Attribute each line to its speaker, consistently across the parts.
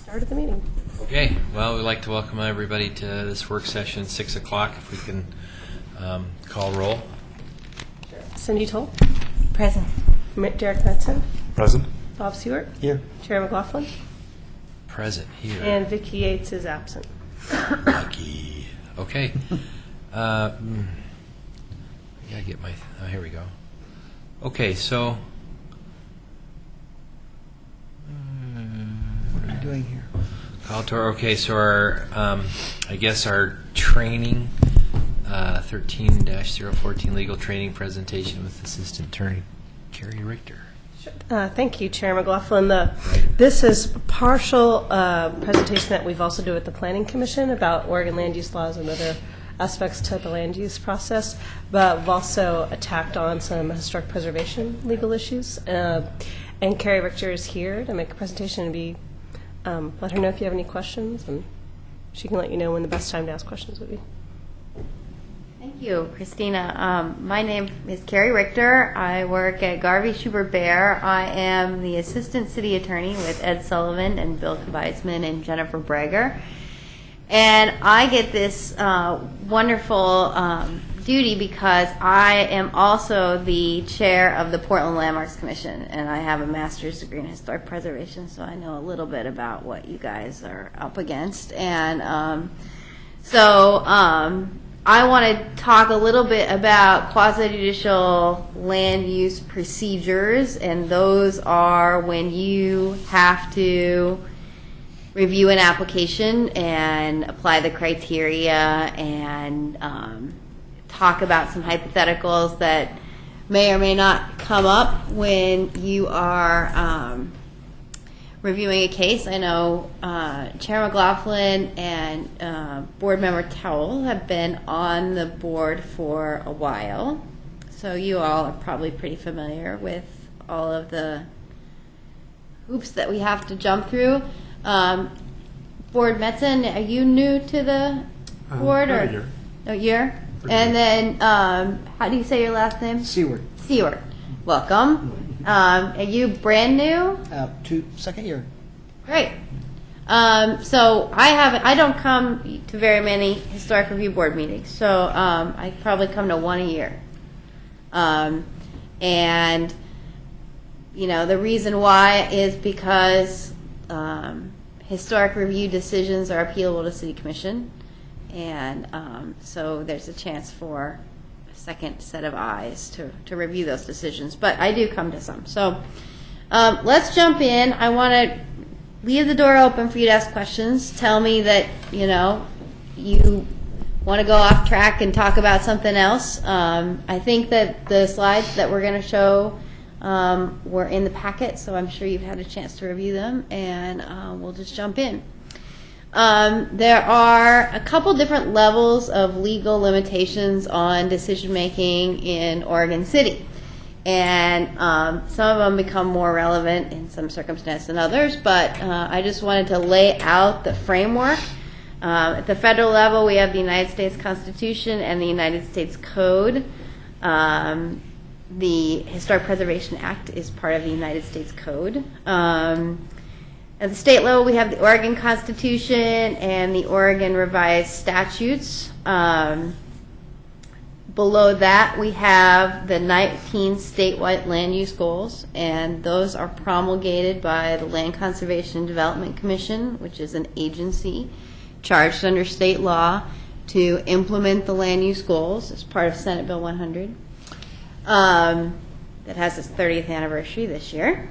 Speaker 1: Start of the meeting.
Speaker 2: Okay, well, we'd like to welcome everybody to this work session, 6 o'clock, if we can call roll.
Speaker 1: Cindy Toll.
Speaker 3: Present.
Speaker 1: Derek Metzen.
Speaker 4: Present.
Speaker 1: Bob Stewart.
Speaker 4: Here.
Speaker 1: Chair McLaughlin.
Speaker 2: Present here.
Speaker 1: And Vicki Yates is absent.
Speaker 2: Lucky. Okay. I gotta get my, here we go. Okay, so,
Speaker 4: What are we doing here?
Speaker 2: call to our, okay, so our, I guess our training, 13-014 legal training presentation with Assistant Attorney Carrie Richter.
Speaker 1: Thank you, Chair McLaughlin. This is partial presentation that we've also do at the Planning Commission about Oregon land use laws and other aspects to the land use process, but we've also attacked on some historic preservation legal issues. And Carrie Richter is here to make a presentation and let her know if you have any questions, and she can let you know when the best time to ask questions would be.
Speaker 3: Thank you, Christina. My name is Carrie Richter. I work at Garvey Schubert Bear. I am the Assistant City Attorney with Ed Sullivan and Bill Weisman and Jennifer Brager. And I get this wonderful duty because I am also the chair of the Portland Landmarks Commission, and I have a master's degree in historic preservation, so I know a little bit about what you guys are up against. And I want to talk a little bit about quasi-judicial land use procedures, and those are when you have to review an application and apply the criteria and talk about some hypotheticals that may or may not come up when you are reviewing a case. I know Chair McLaughlin and Board Member Towell have been on the board for a while, so you all are probably pretty familiar with all of the hoops that we have to jump through. Board Metzen, are you new to the board?
Speaker 4: About a year.
Speaker 3: A year? And then, how do you say your last name?
Speaker 5: Seward.
Speaker 3: Seward. Welcome. Are you brand new?
Speaker 5: To second year.
Speaker 3: Great. So I don't come to very many historic review board meetings, so I probably come to one a year. And you know, the reason why is because historic review decisions are appealable to City Commission, and so there's a chance for a second set of eyes to review those decisions. But I do come to some. So let's jump in. I want to leave the door open for you to ask questions. Tell me that, you know, you want to go off track and talk about something else. I think that the slides that we're going to show were in the packet, so I'm sure you've had a chance to review them, and we'll just jump in. There are a couple different levels of legal limitations on decision making in Oregon City, and some of them become more relevant in some circumstances than others, but I just wanted to lay out the framework. At the federal level, we have the United States Constitution and the United States Code. The Historic Preservation Act is part of the United States Code. At the state level, we have the Oregon Constitution and the Oregon Revised Statutes. Below that, we have the 19 statewide land use goals, and those are promulgated by the Land Conservation and Development Commission, which is an agency charged under state law to implement the land use goals as part of Senate Bill 100. That has its 30th anniversary this year.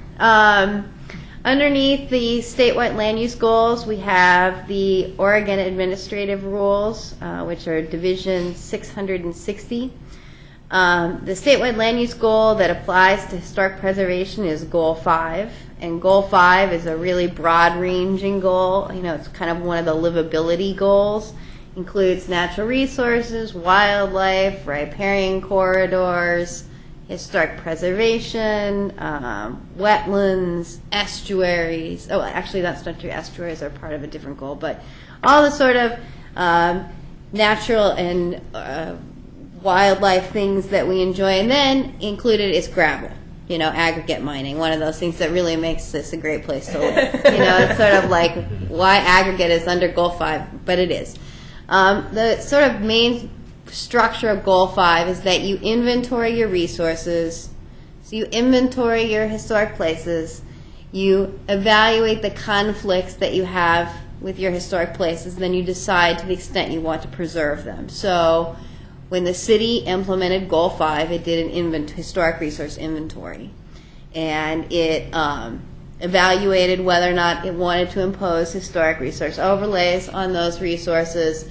Speaker 3: Underneath the statewide land use goals, we have the Oregon Administrative Rules, which are Division 660. The statewide land use goal that applies to historic preservation is Goal 5, and Goal 5 is a really broad-ranging goal. You know, it's kind of one of the livability goals. Includes natural resources, wildlife, riparian corridors, historic preservation, wetlands, estuaries. Oh, actually, that's not true. Estuaries are part of a different goal, but all the sort of natural and wildlife things that we enjoy. And then included is gravel. aggregate mining, one of those things that really makes this a great place to live. It's sort of like why aggregate is under Goal 5, but it is. The sort of main structure of Goal 5 is that you inventory your resources. So you inventory your historic places. You evaluate the conflicts that you have with your historic places, then you decide to the extent you want to preserve them. So when the city implemented Goal 5, it did an historic resource inventory. And it evaluated whether or not it wanted to impose historic resource overlays on those resources,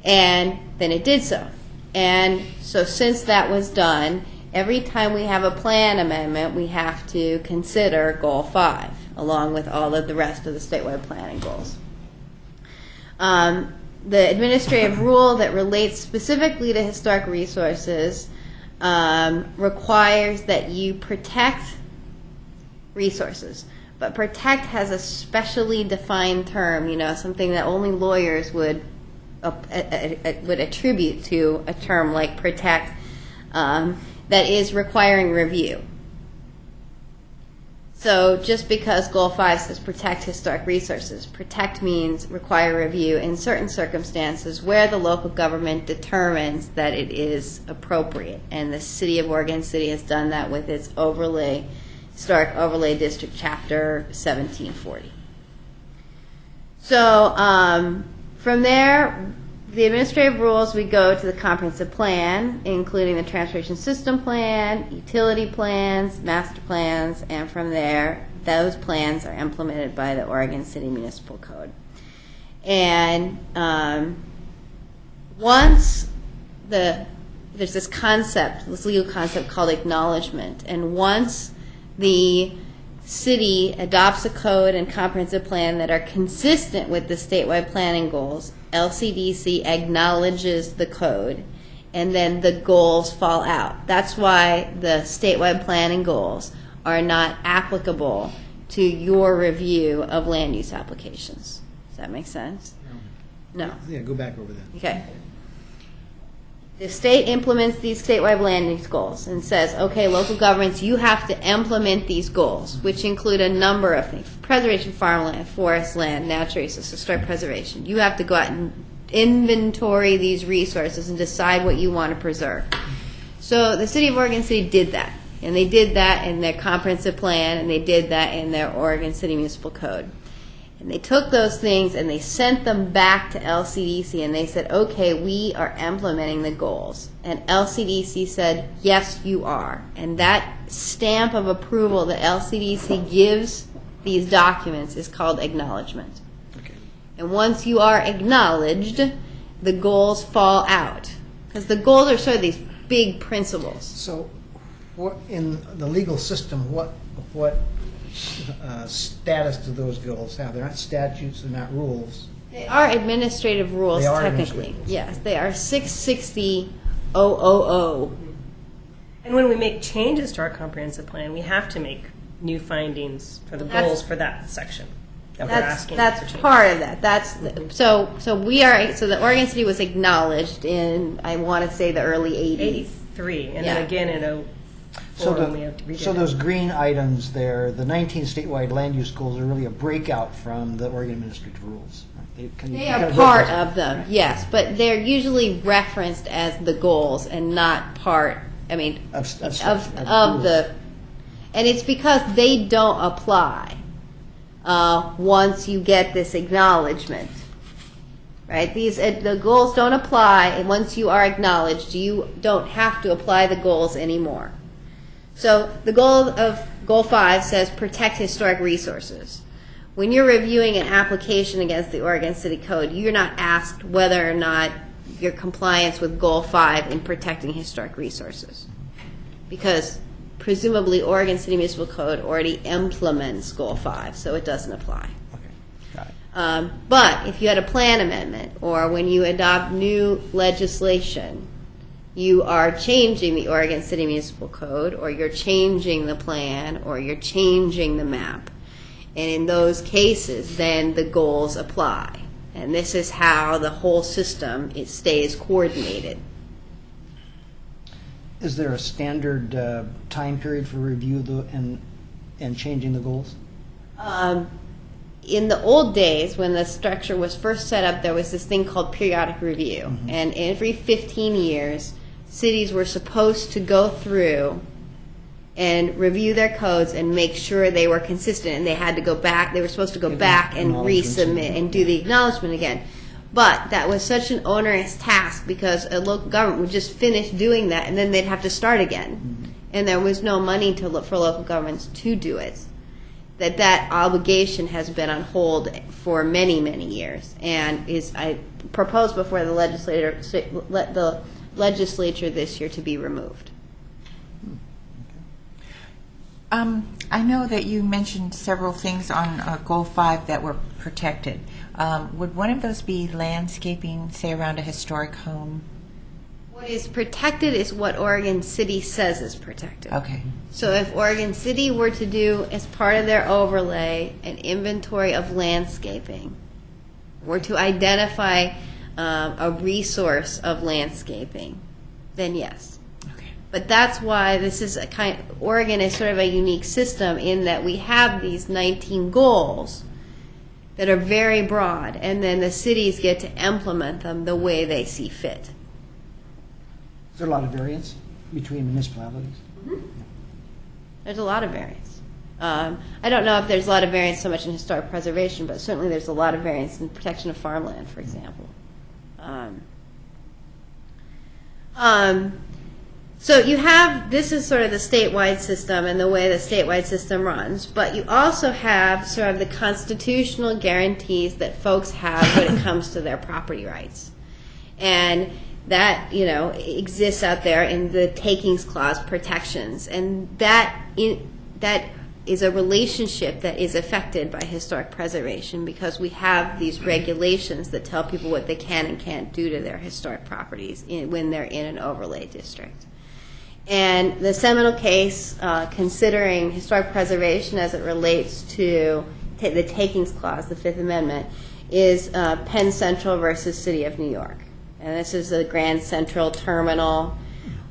Speaker 3: and then it did so. And so since that was done, every time we have a plan amendment, we have to consider Goal 5, along with all of the rest of the statewide planning goals. The administrative rule that relates specifically to historic resources requires that you protect resources. But protect has a specially defined term, something that only lawyers would attribute to a term like protect, that is requiring review. So just because Goal 5 says protect historic resources, protect means require review in certain circumstances where the local government determines that it is appropriate. And the City of Oregon City has done that with its Historic Overlay District Chapter 1740. So from there, the administrative rules, we go to the comprehensive plan, including the transportation system plan, utility plans, master plans, and from there, those plans are implemented by the Oregon City Municipal Code. And once there's this concept, this legal concept called acknowledgement, and once the city adopts a code and comprehensive plan that are consistent with the statewide planning goals, LCDC acknowledges the code, and then the goals fall out. That's why the statewide planning goals are not applicable to your review of land use applications. Does that make sense? No.
Speaker 4: Yeah, go back over that.
Speaker 3: Okay. The state implements these statewide land use goals and says, okay, local governments, you have to implement these goals, which include a number of things: preservation, farmland, forest land, natural resources, historic preservation. You have to go out and inventory these resources and decide what you want to preserve. So the City of Oregon City did that, and they did that in their comprehensive plan, and they did that in their Oregon City Municipal Code. And they took those things and they sent them back to LCDC, and they said, okay, we are implementing the goals. And LCDC said, yes, you are. And that stamp of approval that LCDC gives these documents is called acknowledgement.
Speaker 4: Okay.
Speaker 3: And once you are acknowledged, the goals fall out. Because the goals are sort of these big principles.
Speaker 4: So, what in the legal system, what status do those goals have? They're not statutes, they're not rules.
Speaker 3: They are administrative rules,
Speaker 4: They are
Speaker 3: technically.
Speaker 4: administrative rules.
Speaker 3: Yes, they are 660-000.
Speaker 1: And when we make changes to our comprehensive plan, we have to make new findings for the
Speaker 3: That's-
Speaker 1: goals for that section that we're asking.
Speaker 3: That's
Speaker 1: for change.
Speaker 3: part of that. So the Oregon City was acknowledged in, I want to say, the early 80s.
Speaker 1: 83, and
Speaker 3: Yeah.
Speaker 1: then again in 04 when we have to redid
Speaker 4: So
Speaker 1: it.
Speaker 4: those green items there, the 19 statewide land use goals are really a breakout from the Oregon administrative rules. Right?
Speaker 3: They are part of them, yes, but they're usually referenced as the goals and not part,
Speaker 4: of
Speaker 3: the, and it's because they don't apply once you get this acknowledgement, right? The goals don't apply, and once you are acknowledged, you don't have to apply the goals anymore. So the goal of Goal 5 says protect historic resources. When you're reviewing an application against the Oregon City Code, you're not asked whether or not your compliance with Goal 5 in protecting historic resources, because presumably Oregon City Municipal Code already implements Goal 5, so it doesn't apply.
Speaker 4: Okay, got it.
Speaker 3: But if you had a plan amendment, or when you adopt new legislation, you are changing the Oregon City Municipal Code, or you're changing the plan, or you're changing the map. And in those cases, then the goals apply. And this is how the whole system, it stays coordinated.
Speaker 4: Is there a standard time period for review and changing the goals?
Speaker 3: In the old days, when the structure was first set up, there was this thing called periodic review.
Speaker 4: Mm-hmm.
Speaker 3: And every 15 years, cities were supposed to go through and review their codes and make sure they were consistent. And they had to go back, they were supposed to go
Speaker 4: Give
Speaker 3: back and
Speaker 4: acknowledgements
Speaker 3: resubmit and do the acknowledgement again. But that was such an onerous task because a local government would just finish doing that and then they'd have to start again. And there was no money to look for local governments to do it. That obligation has been on hold for many, many years, and I proposed before the legislature this year to be removed.
Speaker 5: I know that you mentioned several things on Goal 5 that were protected. Would one of those be landscaping, say, around a historic home?
Speaker 3: What is protected is what Oregon City says is protected.
Speaker 5: Okay.
Speaker 3: So if Oregon City were to do, as part of their overlay, an inventory of landscaping, were to identify a resource of landscaping, then yes.
Speaker 5: Okay.
Speaker 3: But that's why this is Oregon is sort of a unique system in that we have these 19 goals that are very broad, and then the cities get to implement them the way they see fit.
Speaker 4: Is there a lot of variance between municipalities?
Speaker 3: There's a lot of variance. I don't know if there's a lot of variance so much in historic preservation, but certainly there's a lot of variance in protection of farmland, for example. So you have, this is sort of the statewide system and the way the statewide system runs, but you also have sort of the constitutional guarantees that folks have when it comes to their property rights. And that, exists out there in the takings clause protections. And that is a relationship that is affected by historic preservation because we have these regulations that tell people what they can and can't do to their historic properties when they're in an overlay district. And the seminal case, considering historic preservation as it relates to the takings clause, the Fifth Amendment, is Penn Central versus City of New York. And this is the Grand Central Terminal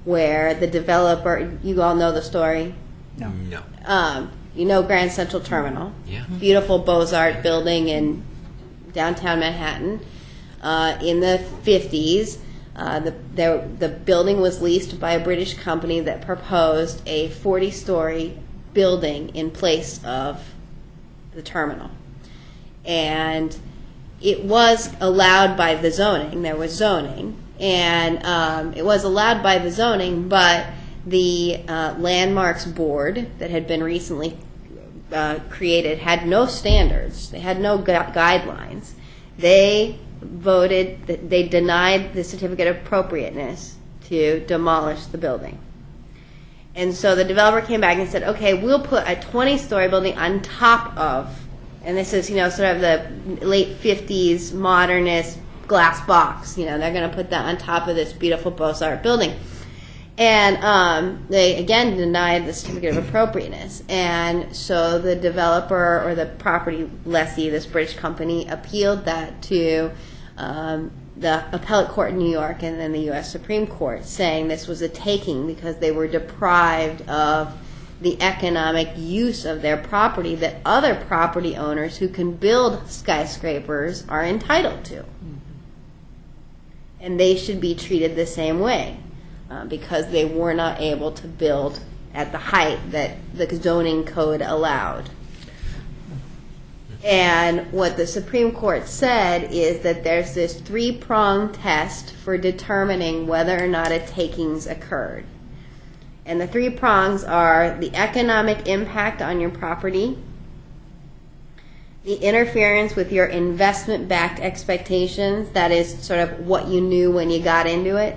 Speaker 3: where the developer, you all know the story?
Speaker 4: No.
Speaker 2: No.
Speaker 3: You know Grand Central Terminal.
Speaker 2: Yeah.
Speaker 3: Beautiful Beaux-Art building in downtown Manhattan. In the 50s, the building was leased by a British company that proposed a 40-story building in place of the terminal. And it was allowed by the zoning. There was zoning. And it was allowed by the zoning, but the Landmarks Board that had been recently created had no standards. They had no guidelines. They voted that they denied the certificate of appropriateness to demolish the building. And so the developer came back and said, okay, we'll put a 20-story building on top of, and this is, sort of the late 50s modernist glass box. They're going to put that on top of this beautiful Beaux-Art building. And they, again, denied the certificate of appropriateness. And so the developer or the property lessee, this British company, appealed that to the appellate court in New York and then the U.S. Supreme Court, saying this was a taking because they were deprived of the economic use of their property that other property owners who can build skyscrapers are entitled to. And they should be treated the same way because they were not able to build at the height that the zoning code allowed. And what the Supreme Court said is that there's this three-pronged test for determining whether or not a takings occurred. And the three prongs are the economic impact on your property, the interference with your investment-backed expectations, that is sort of what you knew when you got into it.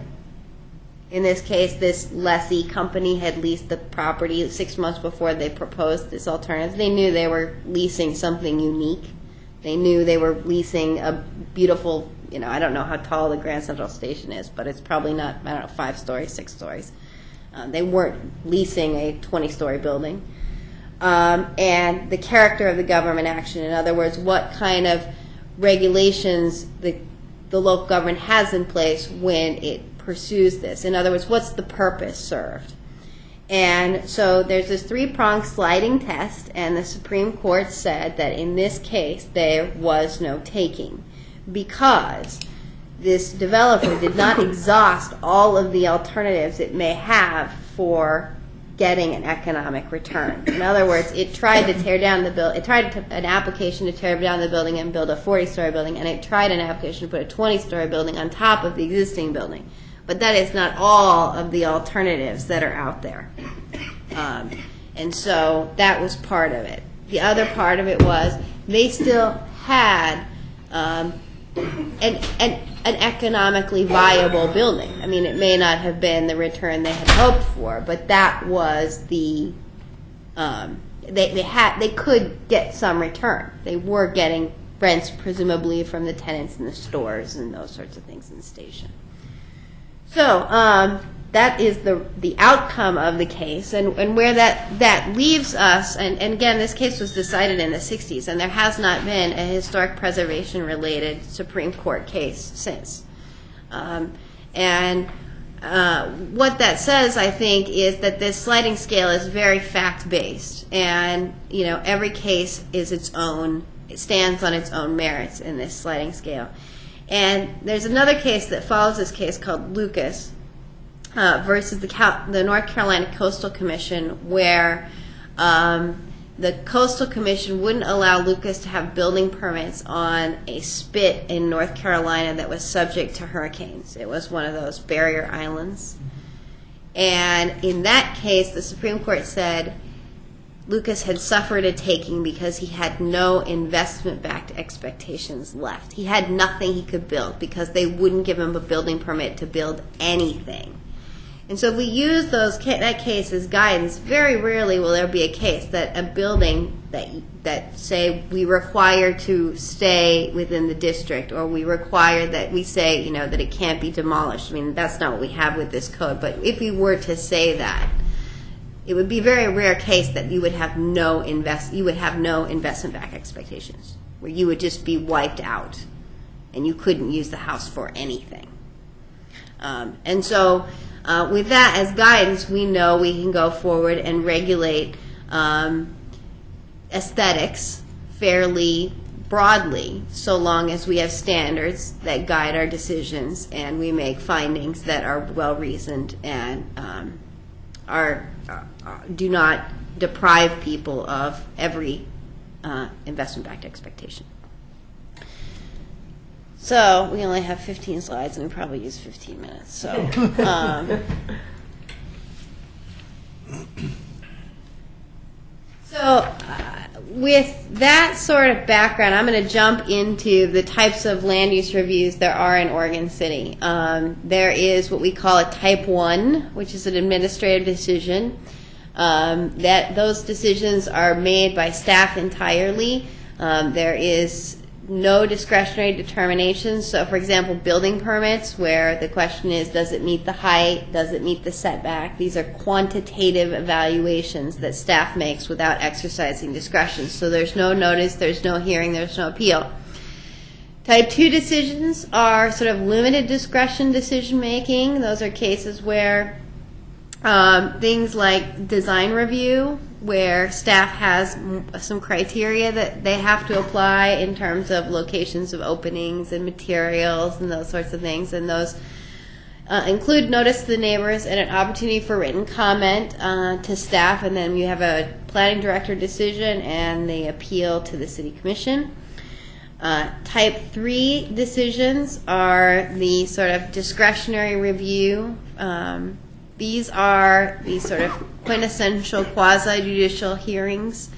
Speaker 3: In this case, this lessee company had leased the property 6 months before they proposed this alternative. They knew they were leasing something unique. They knew they were leasing a beautiful, I don't know how tall the Grand Central Station is, but it's probably not, 5 stories, 6 stories. They weren't leasing a 20-story building. And the character of the government action, in other words, what kind of regulations the local government has in place when it pursues this? In other words, what's the purpose served? And so there's this three-pronged sliding test, and the Supreme Court said that in this case there was no taking because this developer did not exhaust all of the alternatives it may have for getting an economic return. In other words, it tried to tear down the building. It tried an application to tear down the building and build a 40-story building, and it tried an application to put a 20-story building on top of the existing building. But that is not all of the alternatives that are out there. And so that was part of it. The other part of it was they still had an economically viable building. I mean, it may not have been the return they had hoped for, but that was the they could get some return. They were getting rents presumably from the tenants in the stores and those sorts of things in the station. So that is the outcome of the case, and where that leaves us, and again, this case was decided in the 60s, and there has not been a historic preservation-related Supreme Court case since. And what that says, I think, is that this sliding scale is very fact-based, and every case is its own. It stands on its own merits in this sliding scale. And there's another case that follows this case called Lucas versus the North Carolina Coastal Commission, where the Coastal Commission wouldn't allow Lucas to have building permits on a spit in North Carolina that was subject to hurricanes. It was one of those barrier islands. And in that case, the Supreme Court said Lucas had suffered a taking because he had no investment-backed expectations left. He had nothing he could build because they wouldn't give him a building permit to build anything. And so if we use that case as guidance, very rarely will there be a case that a building that say we require to stay within the district, or we require that we say that it can't be demolished. I mean, that's not what we have with this code. But if we were to say that, it would be a very rare case that you would have no investment-backed expectations, where you would just be wiped out and you couldn't use the house for anything. And so with that as guidance, we know we can go forward and regulate aesthetics fairly broadly, so long as we have standards that guide our decisions and we make findings that are well-reasoned and do not deprive people of every investment-backed expectation. So we only have 15 slides, and we probably use 15 minutes. So, with that sort of background, I'm going to jump into the types of land use reviews there are in Oregon City. There is what we call a Type 1, which is an administrative decision. That those decisions are made by staff entirely. There is no discretionary determinations. So, for example, building permits, where the question is, does it meet the height? Does it meet the setback? These are quantitative evaluations that staff makes without exercising discretion. So there's no notice, there's no hearing, there's no appeal. Type 2 decisions are sort of limited discretion decision making. Those are cases where things like design review, where staff has some criteria that they have to apply in terms of locations of openings and materials and those sorts of things. And those include notice to the neighbors and an opportunity for written comment to staff. And then you have a planning director decision and the appeal to the city commission. Type 3 decisions are the sort of discretionary review. These are the sort of quintessential quasi-judicial hearings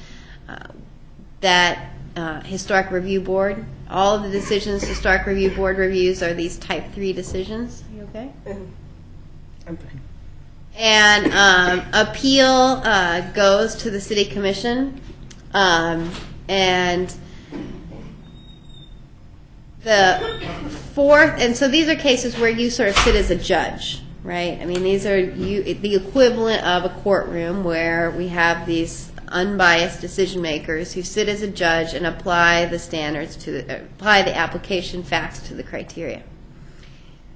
Speaker 3: that Historic Review Board, all of the decisions Historic Review Board reviews are these Type 3 decisions. Are you okay?
Speaker 1: I'm fine.
Speaker 3: And appeal goes to the city commission. And the fourth, and so these are cases where you sort of sit as a judge. Right? I mean, these are the equivalent of a courtroom where we have these unbiased decision makers who sit as a judge and apply the standards apply the application facts to the criteria.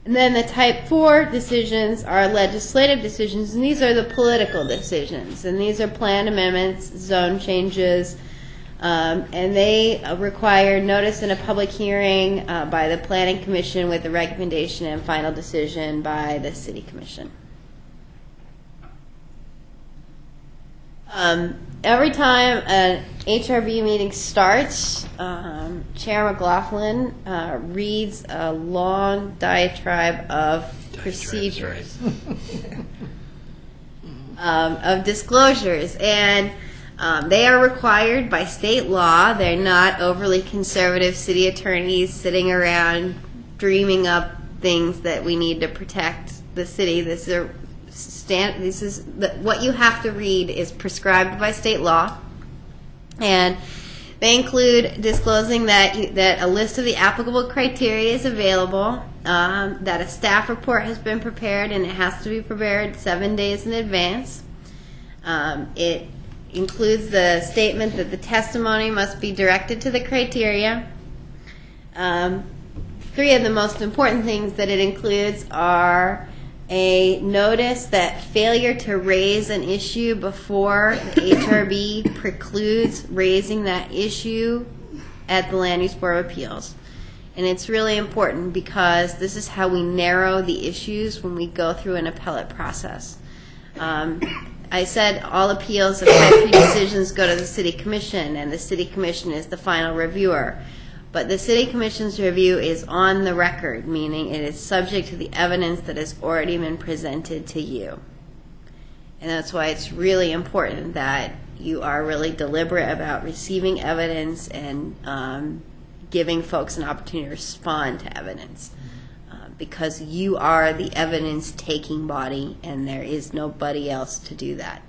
Speaker 3: And then the type 4 decisions are legislative decisions, and these are the political decisions. And these are plan amendments, zone changes, and they require notice in a public hearing by the Planning Commission with a recommendation and final decision by the City Commission. Every time an HRB meeting starts, Chair McLaughlin reads a long diatribe of procedures, of disclosures, and they are required by state law. They're not overly conservative city attorneys sitting around dreaming up things that we need to protect the city. What you have to read is prescribed by state law, and they include disclosing that a list of the applicable criteria is available, that a staff report has been prepared, and it has to be prepared 7 days in advance. It includes the statement that the testimony must be directed to the criteria. 3 of the most important things that it includes are a notice that failure to raise an issue before the HRB precludes raising that issue at the Land Use Board of Appeals. And it's really important because this is how we narrow the issues when we go through an appellate process. I said all appeals of Type 3 decisions go to the City Commission, and the City Commission is the final reviewer. But the City Commission's review is on the record, meaning it is subject to the evidence that has already been presented to you. And that's why it's really important that you are really deliberate about receiving evidence and giving folks an opportunity to respond to evidence. Because you are the evidence-taking body, and there is nobody else to do that.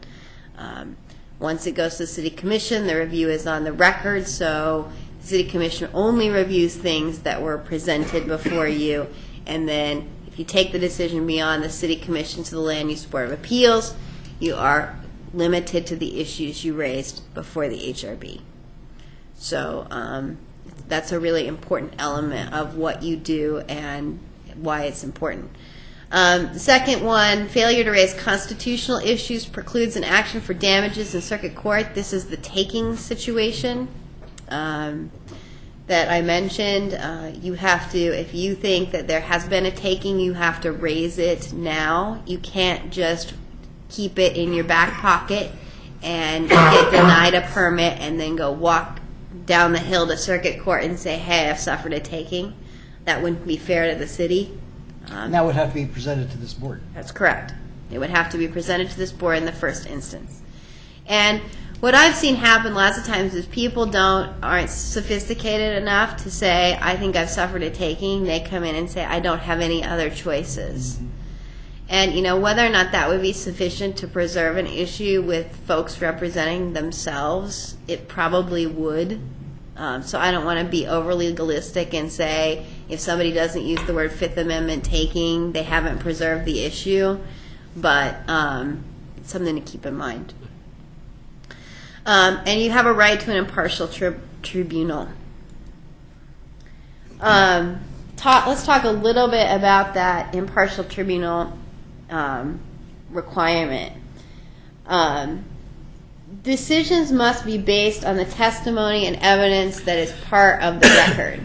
Speaker 3: Once it goes to the City Commission, the review is on the record, so the City Commission only reviews things that were presented before you, and then if you take the decision beyond the City Commission to the Land Use Board of Appeals, you are limited to the issues you raised before the HRB. So that's a really important element of what you do and why it's important. The second one, failure to raise constitutional issues precludes an action for damages in circuit court. This is the taking situation that I mentioned. You have to, if you think that there has been a taking, you have to raise it now. You can't just keep it in your back pocket and get denied a permit and then go walk down the hill to circuit court and say, hey, I've suffered a taking. That wouldn't be fair to the city.
Speaker 4: And that would have to be presented to this board.
Speaker 3: That's correct. It would have to be presented to this board in the first instance. And what I've seen happen lots of times is people aren't sophisticated enough to say, I think I've suffered a taking. They come in and say, I don't have any other choices. Mm-hmm. And, whether or not that would be sufficient to preserve an issue with folks representing themselves, it probably would. So I don't want to be overly legalistic and say if somebody doesn't use the word Fifth Amendment taking, they haven't preserved the issue. But it's something to keep in mind. And you have a right to an impartial tribunal. Let's talk a little bit about that impartial tribunal requirement. Decisions must be based on the testimony and evidence that is part of the record.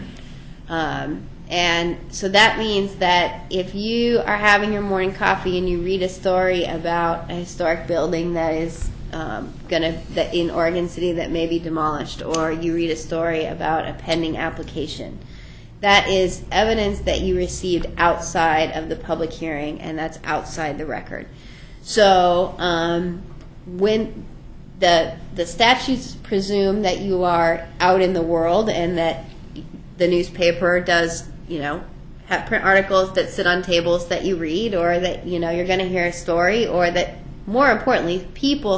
Speaker 3: And so that means that if you are having your morning coffee and you read a story about a historic building that is that in Oregon City that may be demolished, or you read a story about a pending application, that is evidence that you received outside of the public hearing, and that's outside the record. So when the statutes presume that you are out in the world and that the newspaper does, have print articles that sit on tables that you read, or that, you're going to hear a story, or that, more importantly,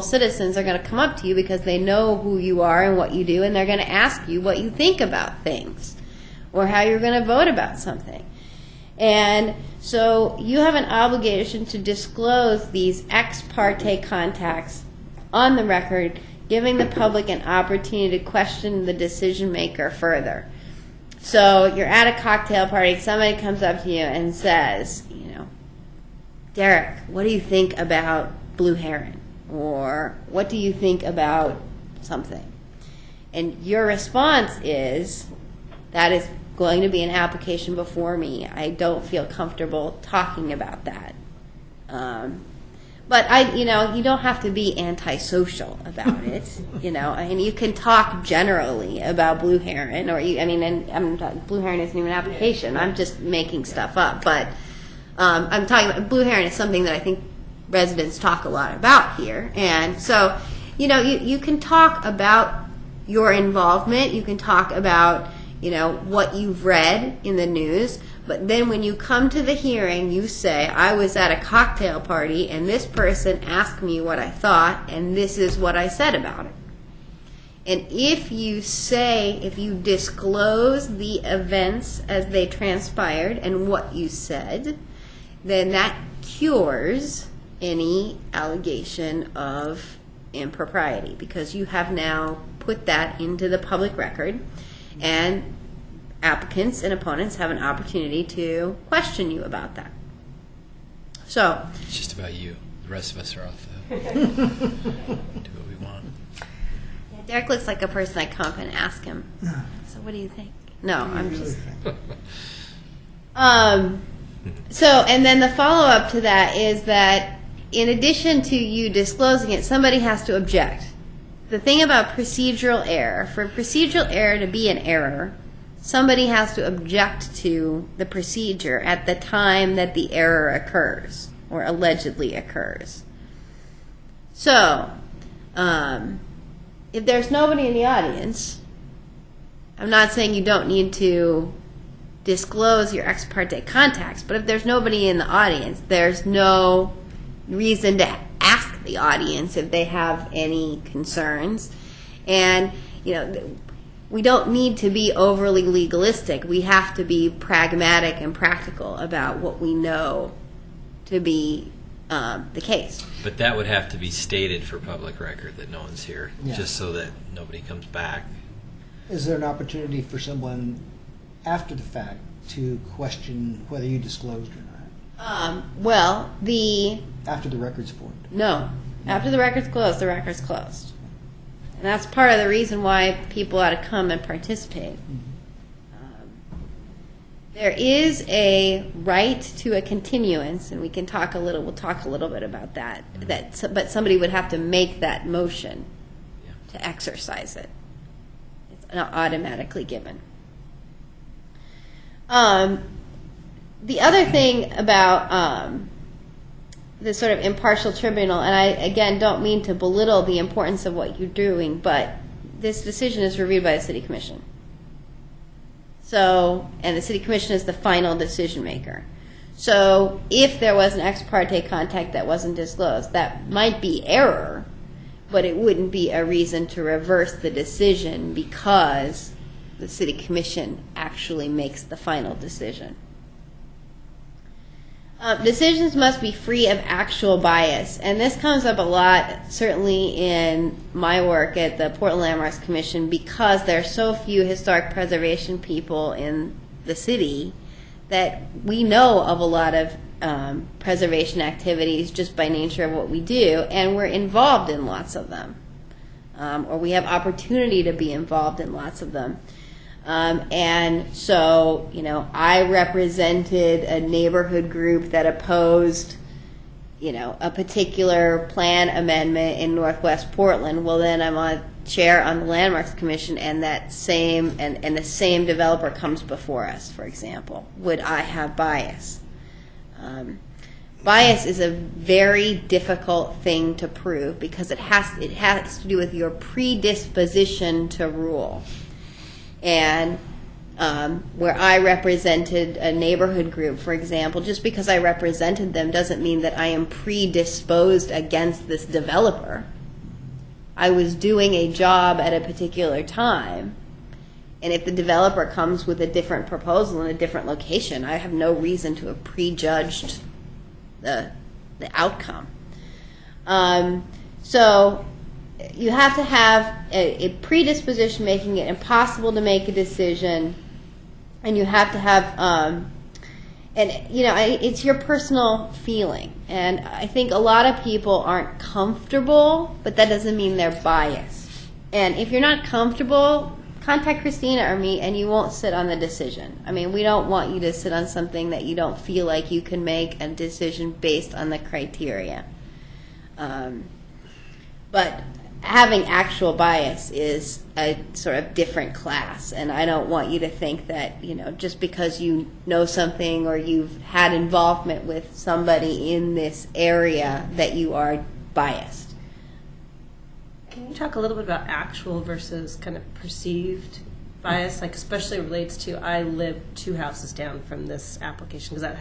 Speaker 3: citizens are going to come up to you because they know who you are and what you do, and they're going to ask you what you think about things or how you're going to vote about something. And so you have an obligation to disclose these ex parte contacts on the record, giving the public an opportunity to question the decision maker further. So you're at a cocktail party, somebody comes up to you and says, Derek, what do you think about Blue Heron? Or what do you think about something? And your response is, that is going to be an application before me. I don't feel comfortable talking about that. But you don't have to be antisocial about it. And you can talk generally about Blue Heron, Blue Heron isn't even an application. I'm just making stuff up. But I'm talking about Blue Heron is something that I think residents talk a lot about here. And so, you can talk about your involvement. You can talk about, what you've read in the news. But then when you come to the hearing, you say, I was at a cocktail party and this person asked me what I thought, and this is what I said about it. And if you disclose the events as they transpired and what you said, then that cures any allegation of impropriety, because you have now put that into the public record, and applicants and opponents have an opportunity to question you about that. So
Speaker 2: It's just about you. The rest of us are off the do what we want.
Speaker 3: Derek looks like a person I come up and ask him, so what do you think? No, I'm just... So, and then the follow-up to that is that in addition to you disclosing it, somebody has to object. The thing about procedural error, for procedural error to be an error, somebody has to object to the procedure at the time that the error occurs, or allegedly occurs. So, if there's nobody in the audience, I'm not saying you don't need to disclose your ex parte contacts, but if there's nobody in the audience, there's no reason to ask the audience if they have any concerns. And, we don't need to be overly legalistic. We have to be pragmatic and practical about what we know to be the case.
Speaker 2: But that would have to be stated for public record that no one's here,
Speaker 4: Yeah.
Speaker 2: just so that nobody comes back.
Speaker 4: Is there an opportunity for someone after the fact to question whether you disclosed or not? After the record's formed?
Speaker 3: No. After the record's closed, the record's closed. And that's part of the reason why people ought to come and participate. There is a right to a continuance, and we'll talk a little bit about that. But somebody would have to make that motion to exercise it. It's not automatically given. The other thing about this sort of impartial tribunal, and I, again, don't mean to belittle the importance of what you're doing, but this decision is reviewed by the City Commission. So, and the City Commission is the final decision maker. So if there was an ex parte contact that wasn't disclosed, that might be error, but it wouldn't be a reason to reverse the decision because the City Commission actually makes the final decision. Decisions must be free of actual bias, and this comes up a lot, certainly in my work at the Portland Landmarks Commission, because there are so few historic preservation people in the city that we know of a lot of preservation activities just by nature of what we do, and we're involved in lots of them, or we have opportunity to be involved in lots of them. And so, I represented a neighborhood group that opposed, a particular plan amendment in Northwest Portland. Well, then I'm a chair on the Landmarks Commission, and that same and the same developer comes before us, for example. Would I have bias? Bias is a very difficult thing to prove because it has to do with your predisposition to rule. And where I represented a neighborhood group, for example, just because I represented them doesn't mean that I am predisposed against this developer. I was doing a job at a particular time, and if the developer comes with a different proposal in a different location, I have no reason to have prejudged the outcome. So you have to have a predisposition making it impossible to make a decision, and you have to have, and you know, it's your personal feeling. And I think a lot of people aren't comfortable, but that doesn't mean they're biased. And if you're not comfortable, contact Christina or me, and you won't sit on the decision. I mean, we don't want you to sit on something that you don't feel like you can make a decision based on the criteria. But having actual bias is a sort of different class, and I don't want you to think that, you know, just because you know something or you've had involvement with somebody in this area that you are biased.
Speaker 1: Can you talk a little bit about actual versus kind of perceived bias, like especially relates to I live 2 houses down from this application, because that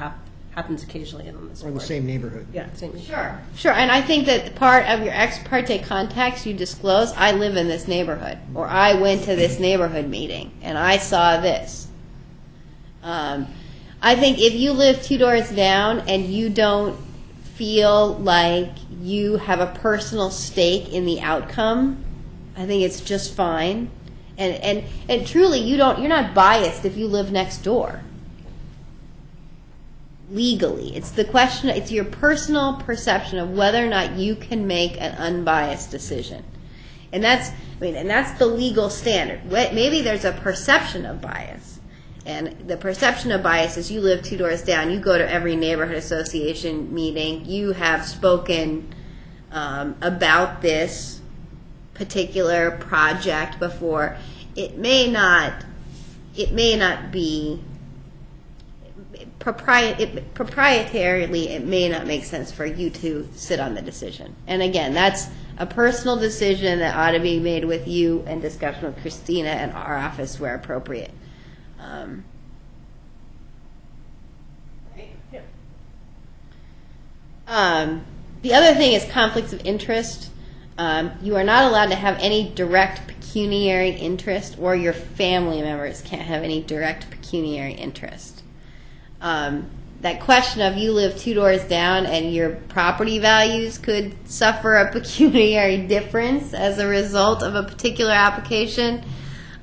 Speaker 1: happens occasionally on this
Speaker 4: Or in
Speaker 1: board.
Speaker 4: the same neighborhood.
Speaker 1: Yeah, same.
Speaker 3: Sure, and I think that part of your ex parte contacts you disclose, I live in this neighborhood, or I went to this neighborhood meeting, and I saw this. I think if you live 2 doors down and you don't feel like you have a personal stake in the outcome, I think it's just fine. And truly, you're not biased if you live next door. Legally, it's the question. It's your personal perception of whether or not you can make an unbiased decision, and that's the legal standard. Maybe there's a perception of bias, and the perception of bias is you live 2 doors down. You go to every neighborhood association meeting. You have spoken about this particular project before. It may not be. Proprietarily, it may not make sense for you to sit on the decision. And again, that's a personal decision that ought to be made with you and discussion with Christina and our office where appropriate. The other thing is conflicts of interest. You are not allowed to have any direct pecuniary interest, or your family members can't have any direct pecuniary interest. That question of you live 2 doors down and your property values could suffer a pecuniary difference as a result of a particular application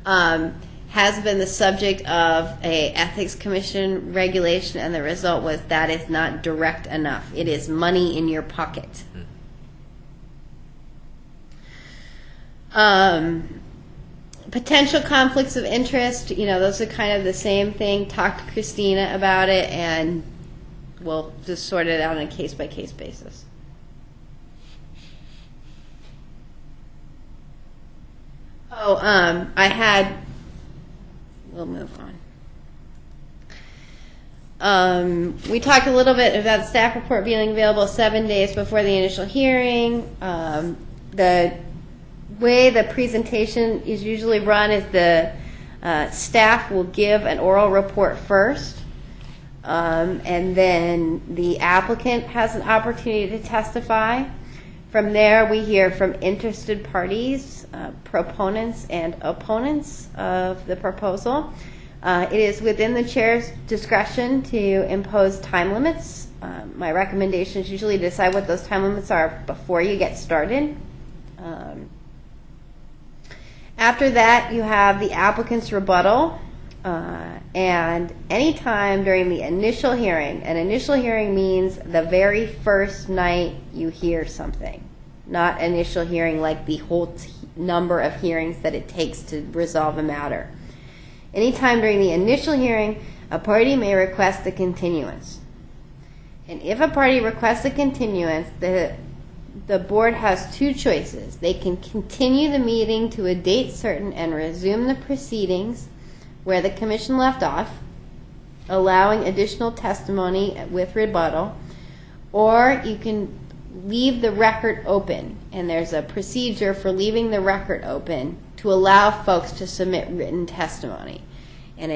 Speaker 3: has been the subject of a ethics commission regulation, and the result was that is not direct enough. It is money in your pocket. Potential conflicts of interest, those are kind of the same thing. Talk to Christina about it, and we'll just sort it out on a case-by-case basis. We'll move on. We talked a little bit about staff report being available 7 days before the initial hearing. The way the presentation is usually run is the staff will give an oral report first, and then the applicant has an opportunity to testify. From there, we hear from interested parties, proponents and opponents of the proposal. It is within the chair's discretion to impose time limits. My recommendation is usually to decide what those time limits are before you get started. After that, you have the applicant's rebuttal, and any time during the initial hearing. An initial hearing means the very first night you hear something, not initial hearing like the whole number of hearings that it takes to resolve a matter. Anytime during the initial hearing, a party may request a continuance. And if a party requests a continuance, the board has 2 choices. They can continue the meeting to a date certain and resume the proceedings where the commission left off, allowing additional testimony with rebuttal, or you can leave the record open. And there's a procedure for leaving the record open to allow folks to submit written testimony. And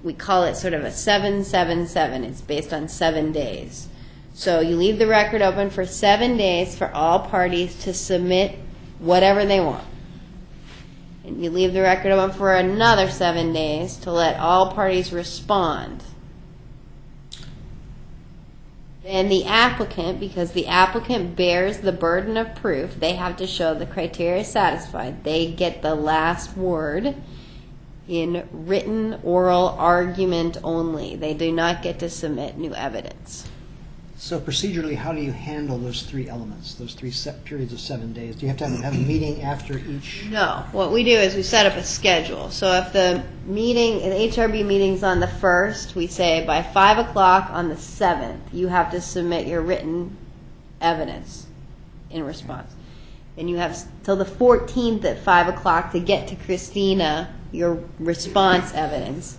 Speaker 3: we call it sort of a 7-7-7. It's based on 7 days. So you leave the record open for 7 days for all parties to submit whatever they want. And you leave the record open for another 7 days to let all parties respond. Then the applicant, because the applicant bears the burden of proof, they have to show the criteria is satisfied. They get the last word. in written oral argument only. They do not get to submit new evidence.
Speaker 4: So procedurally, how do you handle those three elements, those three set periods of 7 days? Do you have to have a meeting after each?
Speaker 3: No. What we do is we set up a schedule. So if the meeting, an HRB meeting's on the 1st, we say by 5 o'clock on the 7th, you have to submit your written evidence in response. And you have till the 14th at 5 o'clock to get to Christina your response evidence.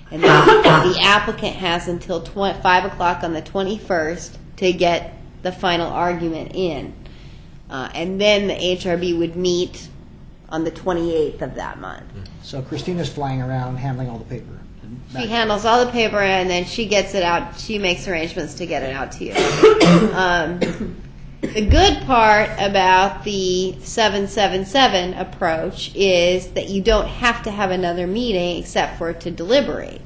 Speaker 3: And then the applicant has until 5 o'clock on the 21st to get the final argument in. And then the HRB would meet on the 28th of that month.
Speaker 4: So Christina's flying around handling all the paper.
Speaker 3: She handles all the paper, and then she gets it out. She makes arrangements to get it out to you. The good part about the 777 approach is that you don't have to have another meeting except for to deliberate.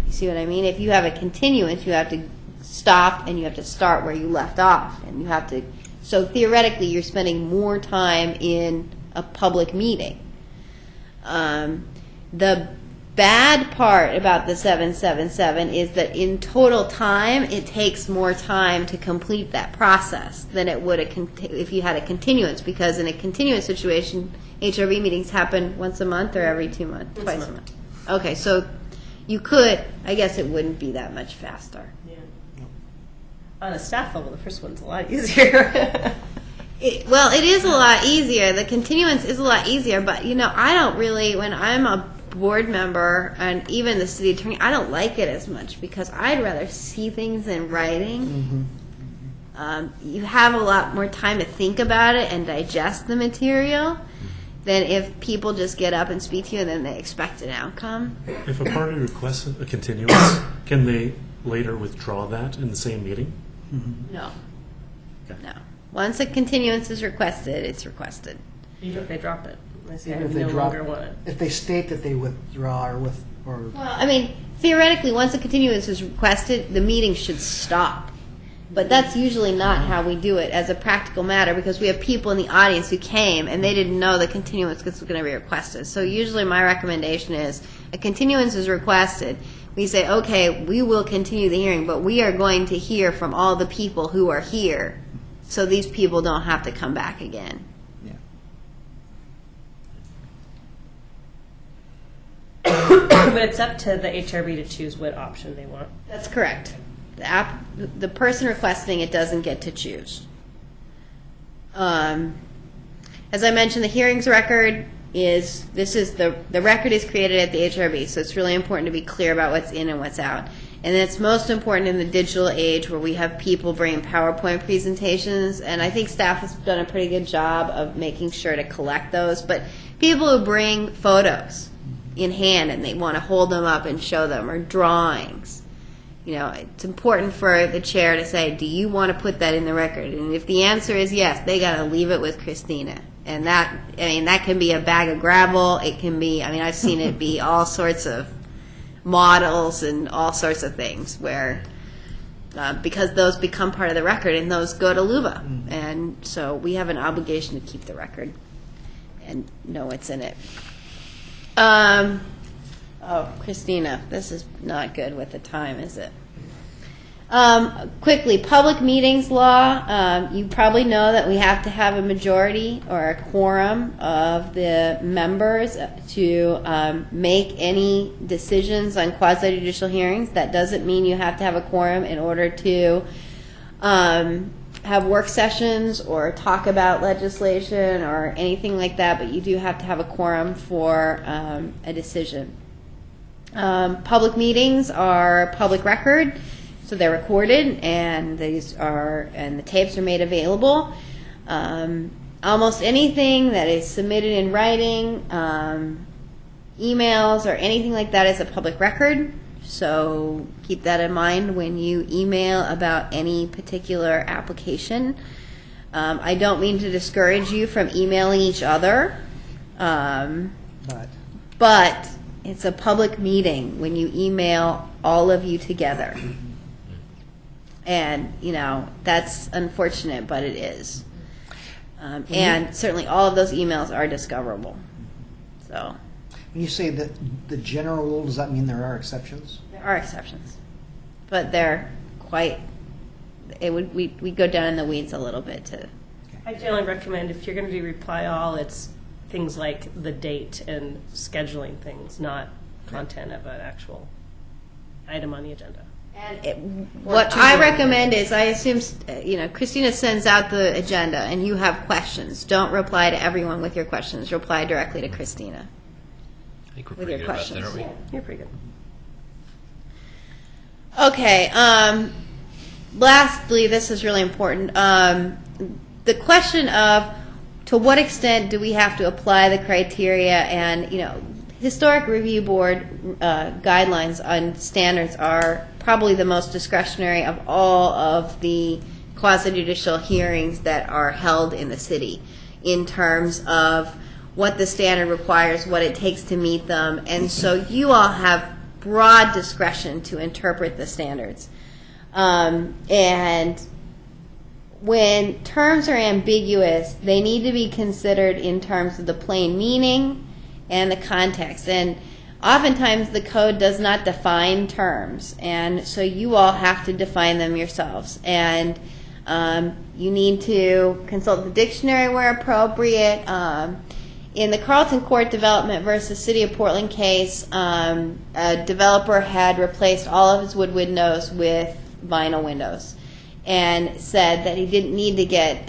Speaker 3: You see what I mean? If you have a continuance, you have to stop and you have to start where you left off, and you have to. So theoretically, you're spending more time in a public meeting. The bad part about the 777 is that in total time, it takes more time to complete that process than it would if you had a continuance, because in a continuance situation, HRB meetings happen once a month or every 2 months? Twice a month. Okay, so you could, I guess it wouldn't be that much faster.
Speaker 1: Yeah. On a staff level, the first one's a lot easier.
Speaker 3: Well, it is a lot easier. The continuance is a lot easier, but I don't really, when I'm a board member and even the city attorney, I don't like it as much because I'd rather see things in writing. You have a lot more time to think about it and digest the material than if people just get up and speak to you and then they expect an outcome.
Speaker 6: If a party requests a continuance, can they later withdraw that in the same meeting?
Speaker 3: No.
Speaker 6: Okay.
Speaker 3: No. Once a continuance is requested, it's requested.
Speaker 1: Even if they drop it. They say,
Speaker 4: Even
Speaker 1: I
Speaker 4: if they
Speaker 1: no
Speaker 4: drop,
Speaker 1: longer want it.
Speaker 4: if they state that they withdraw or
Speaker 3: Well, I mean, theoretically, once a continuance is requested, the meeting should stop. But that's usually not how we do it as a practical matter, because we have people in the audience who came and they didn't know the continuance was going to be requested. So usually my recommendation is a continuance is requested. We say, okay, we will continue the hearing, but we are going to hear from all the people who are here, so these people don't have to come back again.
Speaker 4: yeah.
Speaker 1: But it's up to the HRB to choose what option they want.
Speaker 3: That's correct. The person requesting it doesn't get to choose. As I mentioned, the hearings record is the record is created at the HRB, so it's really important to be clear about what's in and what's out. And it's most important in the digital age where we have people bringing PowerPoint presentations, and I think staff has done a pretty good job of making sure to collect those. But people who bring photos in hand and they want to hold them up and show them, or drawings, it's important for the chair to say, do you want to put that in the record? And if the answer is yes, they got to leave it with Christina. And that can be a bag of gravel. It can be, I've seen it be all sorts of models and all sorts of things where, because those become part of the record and those go to LUBA. And so we have an obligation to keep the record and know what's in it. Oh, Christina, this is not good with the time, is it? Quickly, public meetings law. You probably know that we have to have a majority or a quorum of the members to make any decisions on quasi-judicial hearings. That doesn't mean you have to have a quorum in order to have work sessions or talk about legislation or anything like that, but you do have to have a quorum for a decision. Public meetings are public record, so they're recorded, and the tapes are made available. Almost anything that is submitted in writing, emails or anything like that is a public record. So keep that in mind when you email about any particular application. I don't mean to discourage you from emailing each other, but it's a public meeting when you email all of you together. And, that's unfortunate, but it is. And certainly all of those emails are discoverable. So.
Speaker 4: When you say that the general rule, does that mean there are exceptions?
Speaker 3: There are exceptions, but they're quite. We go down in the weeds a little bit to.
Speaker 1: I generally recommend if you're going to do reply all, it's things like the date and scheduling things, not content of an actual item on the agenda.
Speaker 3: And what I recommend is, I assume, Christina sends out the agenda and you have questions. Don't reply to everyone with your questions. Reply directly to Christina.
Speaker 2: I think we're
Speaker 3: With
Speaker 2: pretty
Speaker 3: your
Speaker 2: good about that,
Speaker 3: questions.
Speaker 2: aren't we?
Speaker 1: You're pretty good.
Speaker 3: Okay. Lastly, this is really important. The question of to what extent do we have to apply the criteria, and Historic Review Board guidelines on standards are probably the most discretionary of all of the quasi-judicial hearings that are held in the city in terms of what the standard requires, what it takes to meet them, and so you all have broad discretion to interpret the standards. And when terms are ambiguous, they need to be considered in terms of the plain meaning and the context. And oftentimes the code does not define terms, and so you all have to define them yourselves. And you need to consult the dictionary where appropriate. In the Carlton Court Development versus City of Portland case, a developer had replaced all of his wood windows with vinyl windows and said that he didn't need to get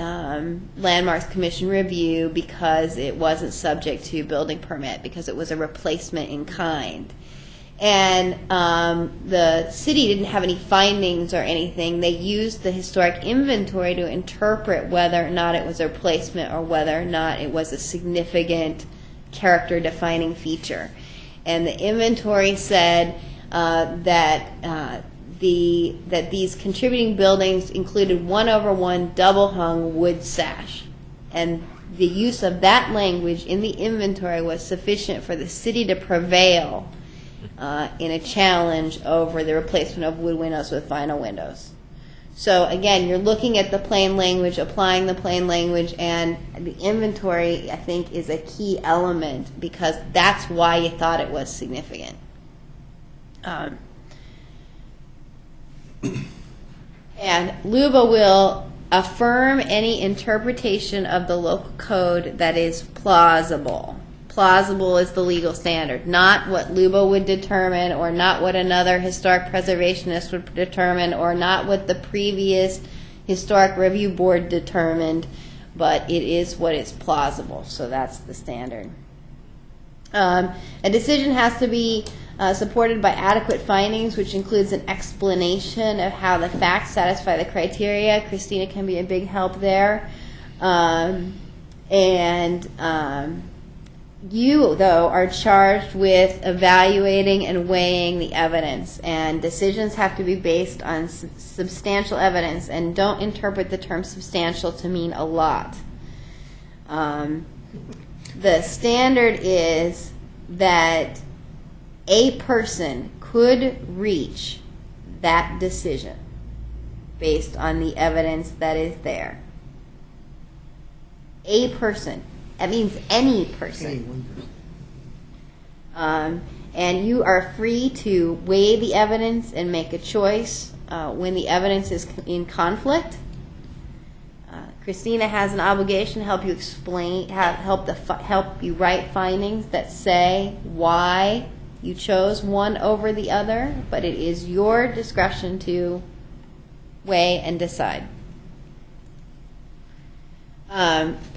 Speaker 3: Landmarks Commission review because it wasn't subject to building permit because it was a replacement in kind. And the city didn't have any findings or anything. They used the historic inventory to interpret whether or not it was a replacement or whether or not it was a significant character-defining feature. And the inventory said that these contributing buildings included 1/1 double-hung wood sash. And the use of that language in the inventory was sufficient for the city to prevail in a challenge over the replacement of wood windows with vinyl windows. So again, you're looking at the plain language, applying the plain language, and the inventory, I think, is a key element because that's why you thought it was significant. And LUBA will affirm any interpretation of the local code that is plausible. Plausible is the legal standard, not what LUBA would determine or not what another historic preservationist would determine or not what the previous Historic Review Board determined, but it is what is plausible, so that's the standard. A decision has to be supported by adequate findings, which includes an explanation of how the facts satisfy the criteria. Christina can be a big help there. You, though, are charged with evaluating and weighing the evidence, and decisions have to be based on substantial evidence, and don't interpret the term substantial to mean a lot. The standard is that a person could reach that decision based on the evidence that is there. A person. That means any person. And you are free to weigh the evidence and make a choice when the evidence is in conflict. Christina has an obligation to help you explain, help you write findings that say why you chose one over the other, but it is your discretion to weigh and decide.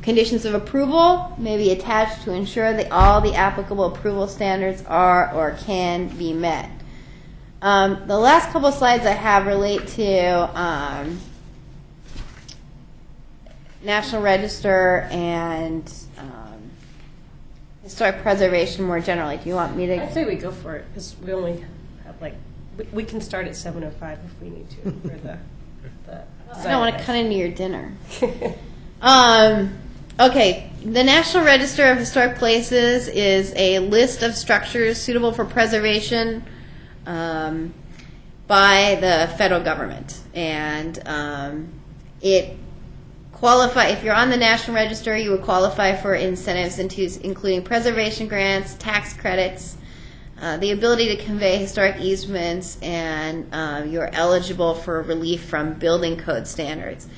Speaker 3: Conditions of approval may be attached to ensure that all the applicable approval standards are or can be met. The last couple slides I have relate to National Register and historic preservation more generally. Do you want me to?
Speaker 1: I'd say we go for it because we only have we can start at 7:05 if we need to. For the
Speaker 3: I don't want to cut into your dinner. Okay, the National Register of Historic Places is a list of structures suitable for preservation by the federal government, and it qualify, if you're on the National Register, you would qualify for incentives including preservation grants, tax credits, the ability to convey historic easements, and you're eligible for relief from building code standards.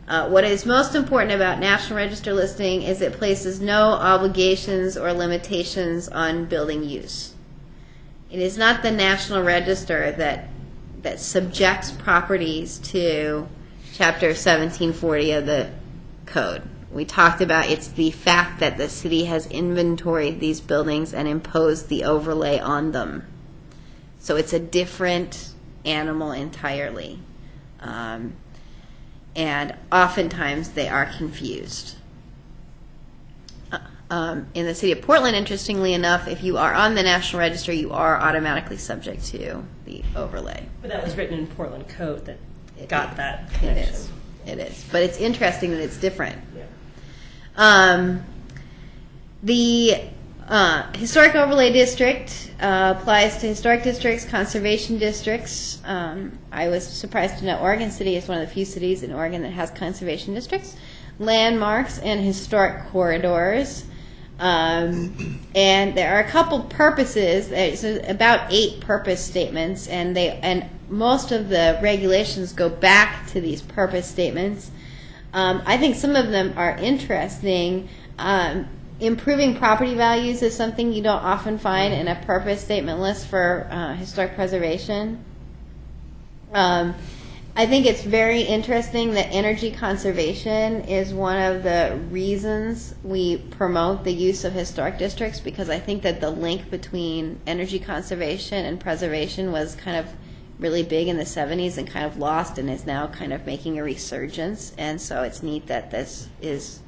Speaker 3: What is most important about National Register listing is it places no obligations or limitations on building use. It is not the National Register that subjects properties to Chapter 1740 of the code. We talked about it's the fact that the city has inventoried these buildings and imposed the overlay on them. So it's a different animal entirely. And oftentimes they are confused. In the city of Portland, interestingly enough, if you are on the National Register, you are automatically subject to the overlay.
Speaker 1: But that was written in Portland code that got that
Speaker 3: It
Speaker 1: connection.
Speaker 3: is. It is. But it's interesting that it's different.
Speaker 1: Yeah.
Speaker 3: The Historic Overlay District applies to historic districts, conservation districts. I was surprised to know Oregon City is one of the few cities in Oregon that has conservation districts, landmarks, and historic corridors. And there are a couple purposes. There's about 8 purpose statements, and most of the regulations go back to these purpose statements. I think some of them are interesting. Improving property values is something you don't often find in a purpose statement list for historic preservation. I think it's very interesting that energy conservation is one of the reasons we promote the use of historic districts, because I think that the link between energy conservation and preservation was kind of really big in the 70s and kind of lost, and is now kind of making a resurgence. And so it's neat that it is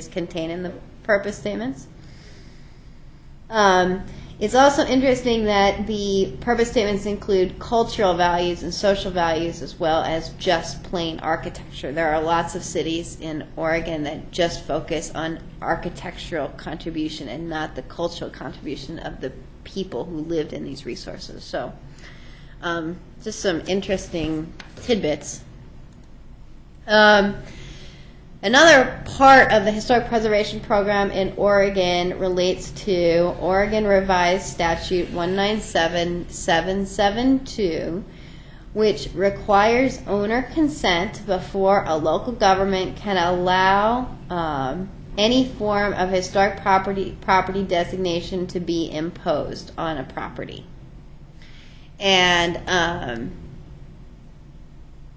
Speaker 3: contained in the purpose statements. It's also interesting that the purpose statements include cultural values and social values as well as just plain architecture. There are lots of cities in Oregon that just focus on architectural contribution and not the cultural contribution of the people who lived in these resources. So just some interesting tidbits. Another part of the historic preservation program in Oregon relates to Oregon Revised Statute 197772, which requires owner consent before a local government can allow any form of historic property designation to be imposed on a property. And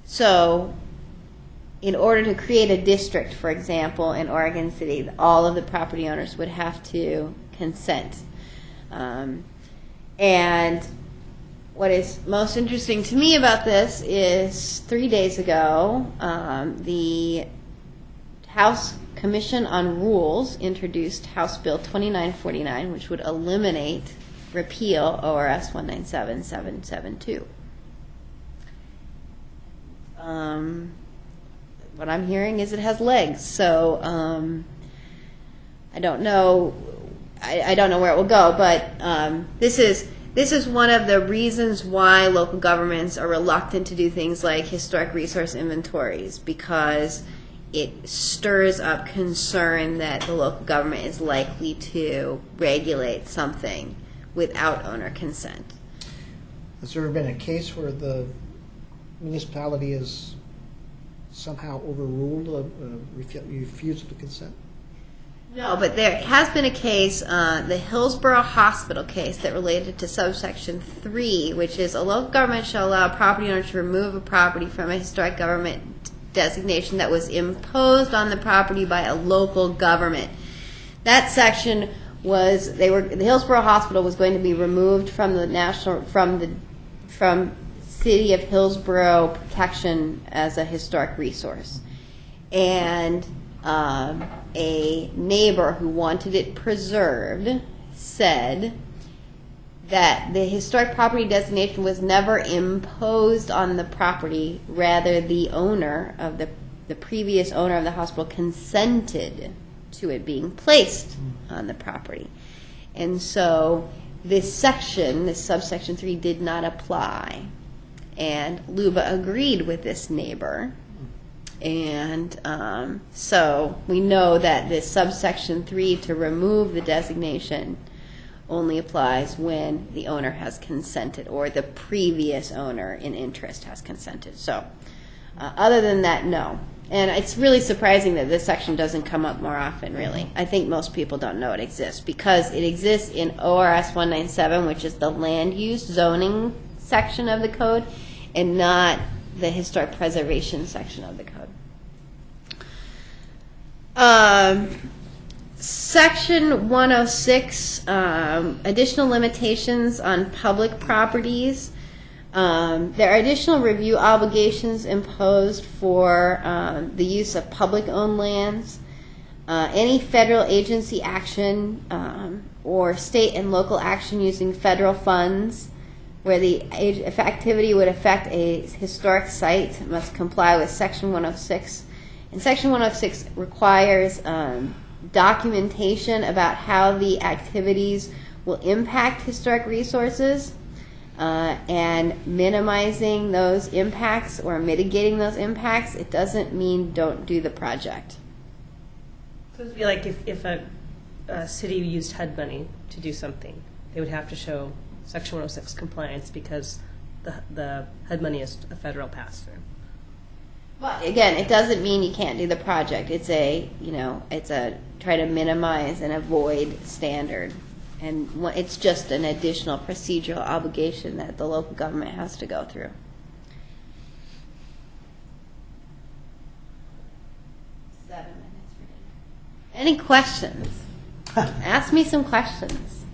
Speaker 3: so in order to create a district, for example, in Oregon City, all of the property owners would have to consent. And what is most interesting to me about this is 3 days ago, the House Commission on Rules introduced House Bill 2949, which would repeal ORS 197772. What I'm hearing is it has legs, so I don't know. I don't know where it will go, but this is one of the reasons why local governments are reluctant to do things like historic resource inventories, because it stirs up concern that the local government is likely to regulate something without owner consent.
Speaker 7: Has there ever been a case where the municipality has somehow overruled a refusal to consent?
Speaker 3: No, but there has been a case, the Hillsborough Hospital case, that related to subsection 3, which is a local government shall allow a property owner to remove a property from a historic government designation that was imposed on the property by a local government. That section was, the Hillsborough Hospital was going to be removed from the City of Hillsborough protection as a historic resource. And a neighbor who wanted it preserved said that the historic property designation was never imposed on the property, rather the owner of the previous owner of the hospital consented to it being placed on the property. And so this subsection 3, did not apply. And LUBA agreed with this neighbor And so we know that this subsection 3 to remove the designation only applies when the owner has consented or the previous owner in interest has consented. So other than that, no. And it's really surprising that this section doesn't come up more often, really. I think most people don't know it exists because it exists in ORS 197, which is the land use zoning section of the code, and not the historic preservation section of the code. Section 106, additional limitations on public properties. There are additional review obligations imposed for the use of public-owned lands. Any federal agency action or state and local action using federal funds where if activity would affect a historic site must comply with Section 106. And Section 106 requires documentation about how the activities will impact historic resources. And minimizing those impacts or mitigating those impacts, it doesn't mean don't do the project.
Speaker 1: So it would be like if a city used HUD money to do something, they would have to show Section 106 compliance because the HUD money is a federal pass-through.
Speaker 3: But again, it doesn't mean you can't do the project. It's a try to minimize and avoid standard. And it's just an additional procedural obligation that the local government has to go through. Any questions? Ask me some questions.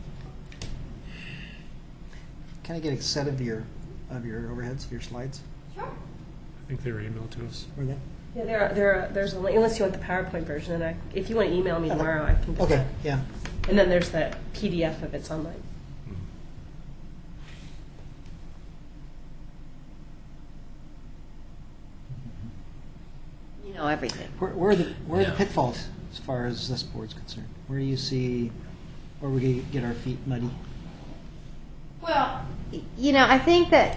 Speaker 4: Can I get a set of your overheads, of your slides?
Speaker 3: Sure.
Speaker 6: I think they were emailed to us.
Speaker 4: Were they?
Speaker 1: Yeah, there's a link, unless you want the PowerPoint version, and if you want to email me tomorrow, I can get
Speaker 4: Okay,
Speaker 1: that.
Speaker 4: yeah.
Speaker 1: And then there's the PDF of it's online.
Speaker 3: You know everything.
Speaker 4: Where are the
Speaker 2: Yeah.
Speaker 4: pitfalls as far as this board's concerned? Where do you see where we get our feet muddy?
Speaker 3: Well, I think that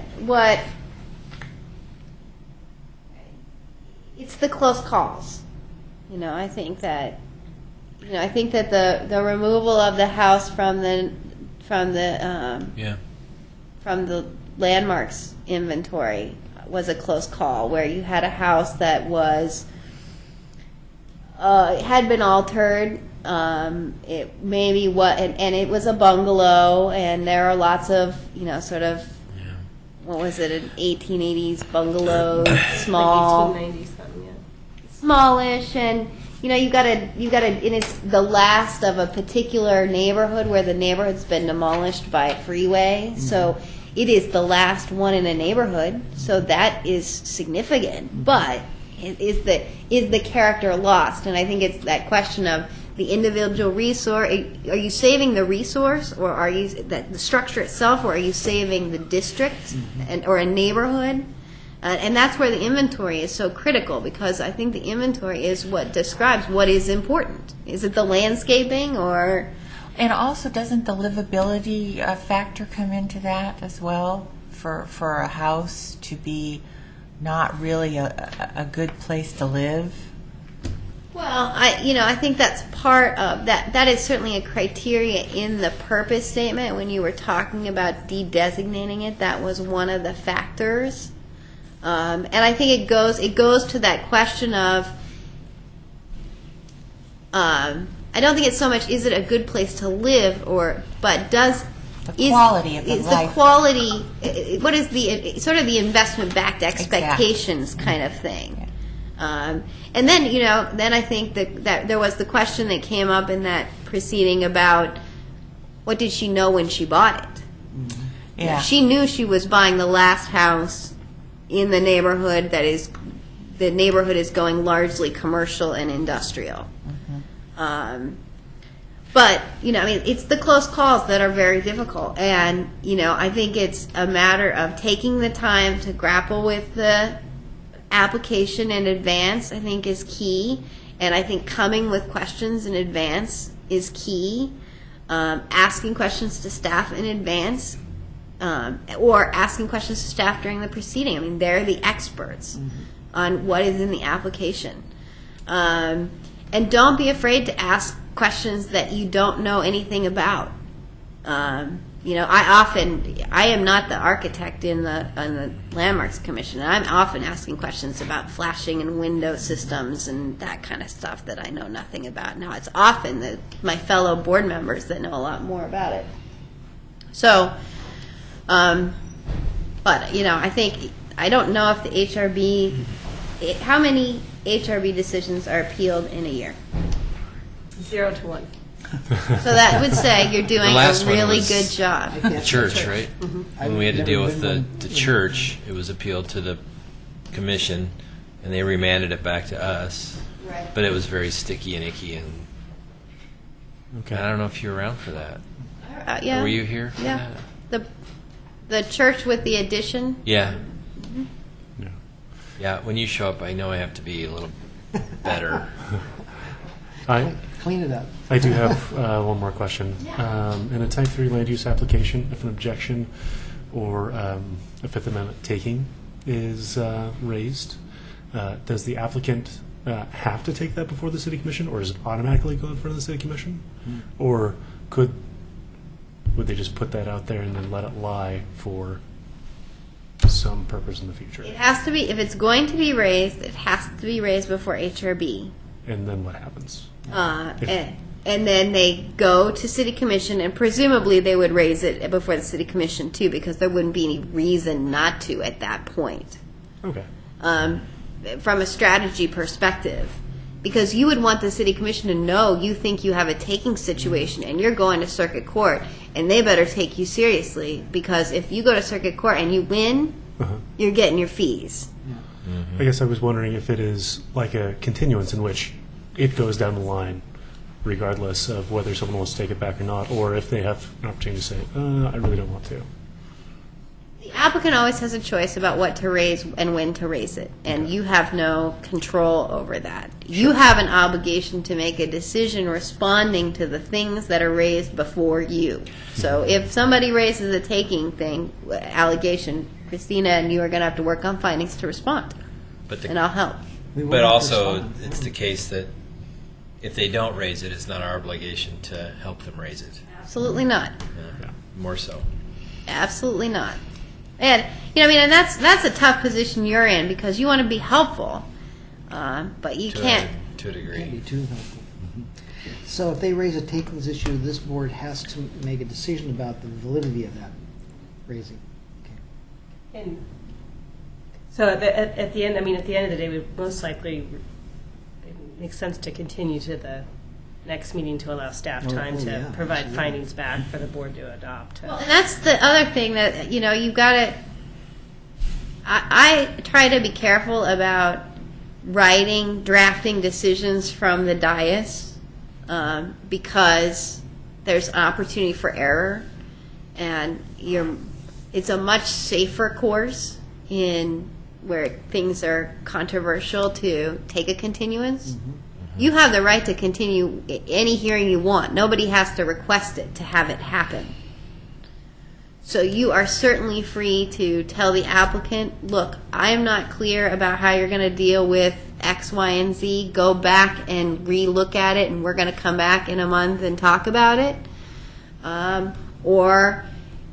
Speaker 3: it's the close calls. I think that the removal of the house from the landmarks inventory was a close call, where you had a house that was had been altered. It maybe and it was a bungalow, and there are lots of what was it, an 1880s bungalow, small,
Speaker 1: Like 1890 something, yeah.
Speaker 3: smallish, and you got to, and it's the last of a particular neighborhood where the neighborhood's been demolished by a freeway. Mm-hmm. So it is the last one in a neighborhood. So that is significant. Mm-hmm. But is the character lost? And I think it's that question of the individual resource. Are you saving the resource, or are you the structure itself, or are you saving the district or a neighborhood? And that's where the inventory is so critical, because I think the inventory is what describes what is important. Is it the landscaping, or?
Speaker 5: And also, doesn't the livability factor come into that as well? For a house to be not really a good place to live?
Speaker 3: Well, I think that's part of that. That is certainly a criteria in the purpose statement. When you were talking about de-designating it, that was one of the factors. And I think it goes to that question of, I don't think it's so much is it a good place to live, but
Speaker 5: the quality of the life.
Speaker 3: The quality, what is the sort of the investment-backed expectations kind of thing. And then, then I think that there was the question that came up in that proceeding about what did she know when she bought it?
Speaker 5: Mm-hmm. Yeah.
Speaker 3: She knew she was buying the last house in the neighborhood the neighborhood is going largely commercial and industrial. Mm-hmm. But, it's the close calls that are very difficult. And, I think it's a matter of taking the time to grapple with the application in advance, I think, is key. And I think coming with questions in advance is key. Asking questions to staff in advance, or asking questions to staff during the proceeding. They're the experts. on what is in the application. And don't be afraid to ask questions that you don't know anything about. I am not the architect in the Landmarks Commission. I'm often asking questions about flashing and window systems and that kind of stuff that I know nothing about. Now, it's often my fellow board members that know a lot more about it. So, I don't know if the HRB, how many HRB decisions are appealed in a year?
Speaker 1: 0 to 1.
Speaker 3: So that would say you're doing
Speaker 2: The
Speaker 3: a
Speaker 2: last one
Speaker 3: really
Speaker 2: was-
Speaker 3: good job.
Speaker 2: The church, right? When we had to
Speaker 4: I've
Speaker 2: deal
Speaker 4: never
Speaker 2: with
Speaker 4: been
Speaker 2: the
Speaker 4: one-
Speaker 2: church, it was appealed to the commission, and they remanded it back to us.
Speaker 3: Right.
Speaker 2: But it was very sticky and icky, and
Speaker 6: Okay.
Speaker 2: I don't know if you were around for that.
Speaker 3: Yeah.
Speaker 2: Were you here for
Speaker 3: Yeah.
Speaker 2: that?
Speaker 3: The church with the addition.
Speaker 2: Yeah.
Speaker 6: Yeah.
Speaker 2: Yeah, when you show up, I know I have to be a little better.
Speaker 4: Clean it up.
Speaker 6: I do have one more question. In a Type 3 land use application, if an objection or a Fifth Amendment taking is raised, does the applicant have to take that before the City Commission, or does it automatically go in front of the City Commission? Or would they just put that out there and then let it lie for some purpose in the future?
Speaker 3: It has to be, if it's going to be raised, it has to be raised before HRB.
Speaker 6: And then what happens?
Speaker 3: And then they go to City Commission, and presumably they would raise it before the City Commission too, because there wouldn't be any reason not to at that point.
Speaker 6: Okay.
Speaker 3: From a strategy perspective, because you would want the City Commission to know you think you have a taking situation and you're going to circuit court, and they better take you seriously, because if you go to circuit court and you win, you're getting your fees.
Speaker 6: I guess I was wondering if it is like a continuance in which it goes down the line regardless of whether someone wants to take it back or not, or if they have an opportunity to say, I really don't want to.
Speaker 3: The applicant always has a choice about what to raise and when to raise it, and you have no control over that. You have an obligation to make a decision responding to the things that are raised before you. So if somebody raises a taking allegation, Christina and you are going to have to work on findings to respond,
Speaker 2: But
Speaker 3: and I'll help.
Speaker 4: We will
Speaker 2: But
Speaker 4: have to
Speaker 2: also,
Speaker 4: respond.
Speaker 2: it's the case that if they don't raise it, it's not our obligation to help them raise it.
Speaker 3: Absolutely not.
Speaker 2: More so.
Speaker 3: Absolutely not. And and that's a tough position you're in, because you want to be helpful, but you can't.
Speaker 2: To a
Speaker 4: Can't be
Speaker 2: degree.
Speaker 4: too helpful. So if they raise a takings issue, this board has to make a decision about the validity of that raising. Okay.
Speaker 1: And so at the end, at the end of the day, we most likely, it makes sense to continue to the next meeting to allow staff time to
Speaker 4: yeah,
Speaker 1: provide
Speaker 4: absolutely.
Speaker 1: findings back for the board to adopt.
Speaker 3: Well, and that's the other thing that you've got to. I try to be careful about drafting decisions from the dais, because there's an opportunity for error, and it's a much safer course in where things are controversial to take a continuance. You have the right to continue any hearing you want. Nobody has to request it to have it happen. So you are certainly free to tell the applicant, look, I am not clear about how you're going to deal with X, Y, and Z. Go back and re-look at it, and we're going to come back in a month and talk about it. Or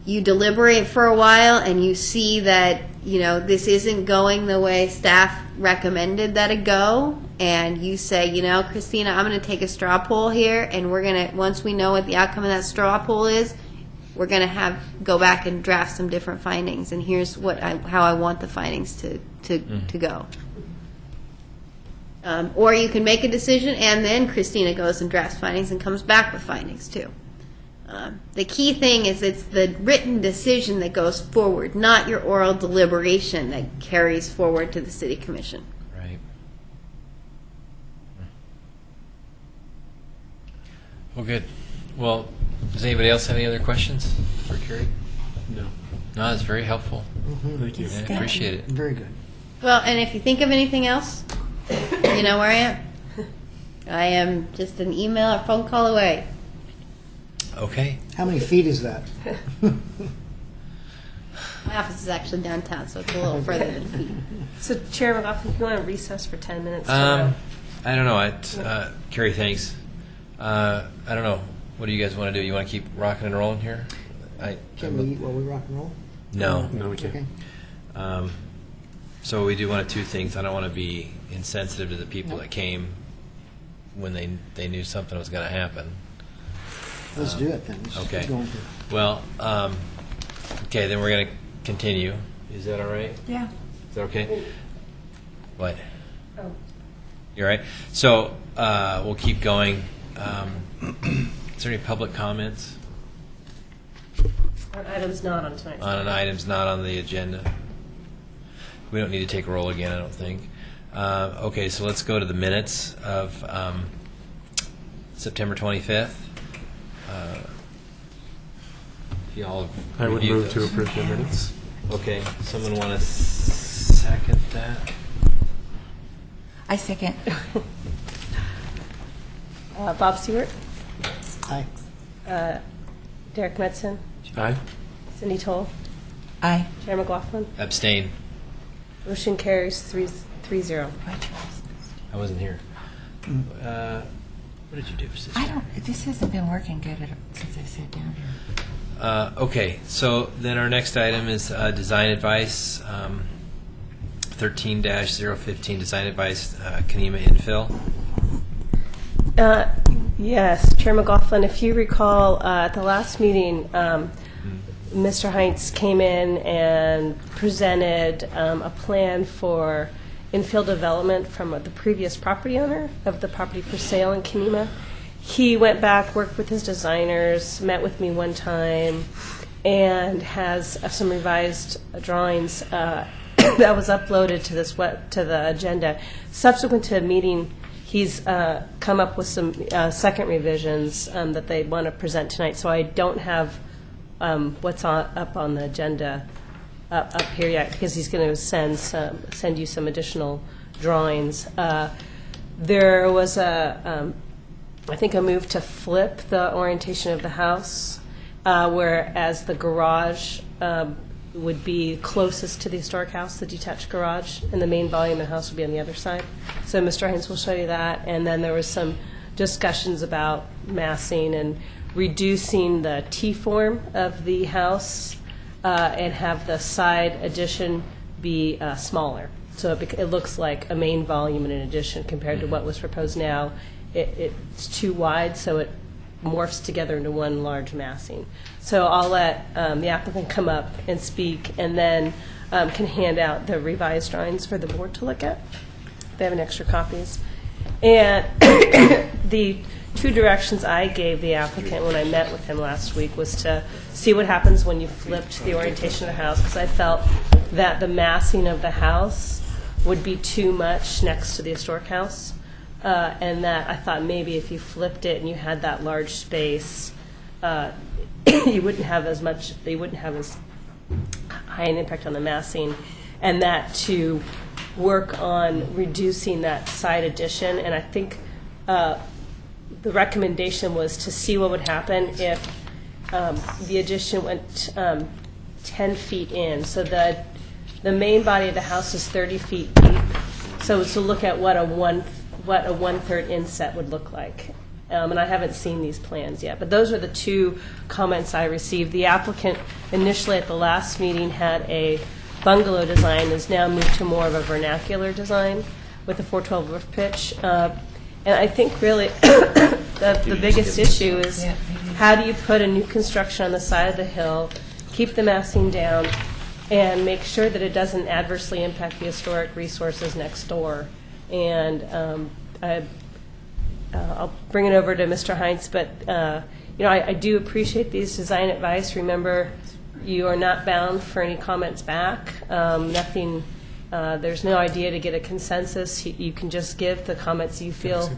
Speaker 3: you deliberate for a while and you see that, this isn't going the way staff recommended that it go, and you say, Christina, I'm going to take a straw poll here, and we're going to, once we know what the outcome of that straw poll is, we're going to go back and draft some different findings, and here's how I want the findings to go. Or you can make a decision, and then Christina goes and drafts findings and comes back with findings too. The key thing is it's the written decision that goes forward, not your oral deliberation that carries forward to the City Commission.
Speaker 2: Right. Well, good. Well, does anybody else have any other questions for Carrie?
Speaker 6: No.
Speaker 2: No, that's very helpful.
Speaker 6: Thank you.
Speaker 2: Yeah, I appreciate it.
Speaker 4: Very good.
Speaker 3: Well, and if you think of anything else, you know where I am. I am just an email or phone call away.
Speaker 2: Okay.
Speaker 4: How many feet is that?
Speaker 3: Well, My office is actually downtown, so it's a little further than feet.
Speaker 1: So Chair McLaughlin, if you want to recess for 10 minutes.
Speaker 2: I don't know. Carrie, thanks. I don't know. What do you guys want to do? You want to keep rocking and rolling here?
Speaker 4: Can we eat while we rock and roll?
Speaker 2: No.
Speaker 6: No, we can't.
Speaker 4: Okay.
Speaker 2: So we do one of two things. I don't want to be insensitive to the people that came when they knew something was going to happen.
Speaker 4: Let's do it then. Let's just
Speaker 2: Okay.
Speaker 4: keep going through.
Speaker 2: Well, okay, then we're going to continue. Is that all right?
Speaker 5: Yeah.
Speaker 2: Is that okay? What?
Speaker 1: Oh.
Speaker 2: You're right. So we'll keep going. Is there any public comments
Speaker 1: On items not on tonight's.
Speaker 2: on items not on the agenda? We don't need to take a roll again, I don't think. Okay, so let's go to the minutes of September 25th. If y'all have
Speaker 6: I would
Speaker 2: reviewed
Speaker 6: move to
Speaker 2: those.
Speaker 6: approve the minutes.
Speaker 2: Okay, someone want to second that?
Speaker 5: I second.
Speaker 1: Bob Stewart,
Speaker 4: Aye.
Speaker 1: Derek Metzen,
Speaker 6: Aye.
Speaker 1: Cindy Toll,
Speaker 5: Aye.
Speaker 1: Chair McLaughlin.
Speaker 2: Abstain.
Speaker 1: Motion carries 3-0.
Speaker 2: I wasn't here. What did you do, sister?
Speaker 5: I don't. This hasn't been working good since I sat down here.
Speaker 2: Okay, so then our next item is design advice, 13-015, design advice, Kanema infill.
Speaker 1: Yes, Chair McLaughlin, if you recall, at the last meeting, Mr. Heinz came in and presented a plan for infill development from the previous property owner of the property for sale in Kanema. He went back, worked with his designers, met with me one time, and has some revised drawings that was uploaded to to the agenda. Subsequent to the meeting, he's come up with some second revisions that they want to present tonight. So I don't have what's up on the agenda up here yet, because he's going to send you some additional drawings. There was I think a move to flip the orientation of the house, whereas the garage would be closest to the historic house, the detached garage, and the main volume of the house would be on the other side. So Mr. Hines will show you that. And then there was some discussions about massing and reducing the T-form of the house and have the side addition be smaller. So it looks like a main volume and an addition compared to what was proposed now. It's too wide, so it morphs together into one large massing. So I'll let the applicant come up and speak, and then can hand out the revised drawings for the board to look at. They have an extra copies. And the two directions I gave the applicant when I met with him last week was to see what happens when you flipped the orientation of the house, because I felt that the massing of the house would be too much next to the historic house. And that I thought maybe if you flipped it and you had that large space, you wouldn't have as high an impact on the massing, and that to work on reducing that side addition. And I think the recommendation was to see what would happen if the addition went 10 feet in. So the main body of the house is 30 feet deep. So to look at what a one-third inset would look like. And I haven't seen these plans yet, but those are the two comments I received. The applicant initially at the last meeting had a bungalow design, is now moved to more of a vernacular design with a 412 roof pitch. And I think really the biggest issue is how do you put a new construction on the side of the hill, keep the massing down, and make sure that it doesn't adversely impact the historic resources next door. And I'll bring it over to Mr. Heinz, but I do appreciate these design advice. Remember, you are not bound for any comments back. Nothing. There's no idea to get a consensus. You can just give the comments you feel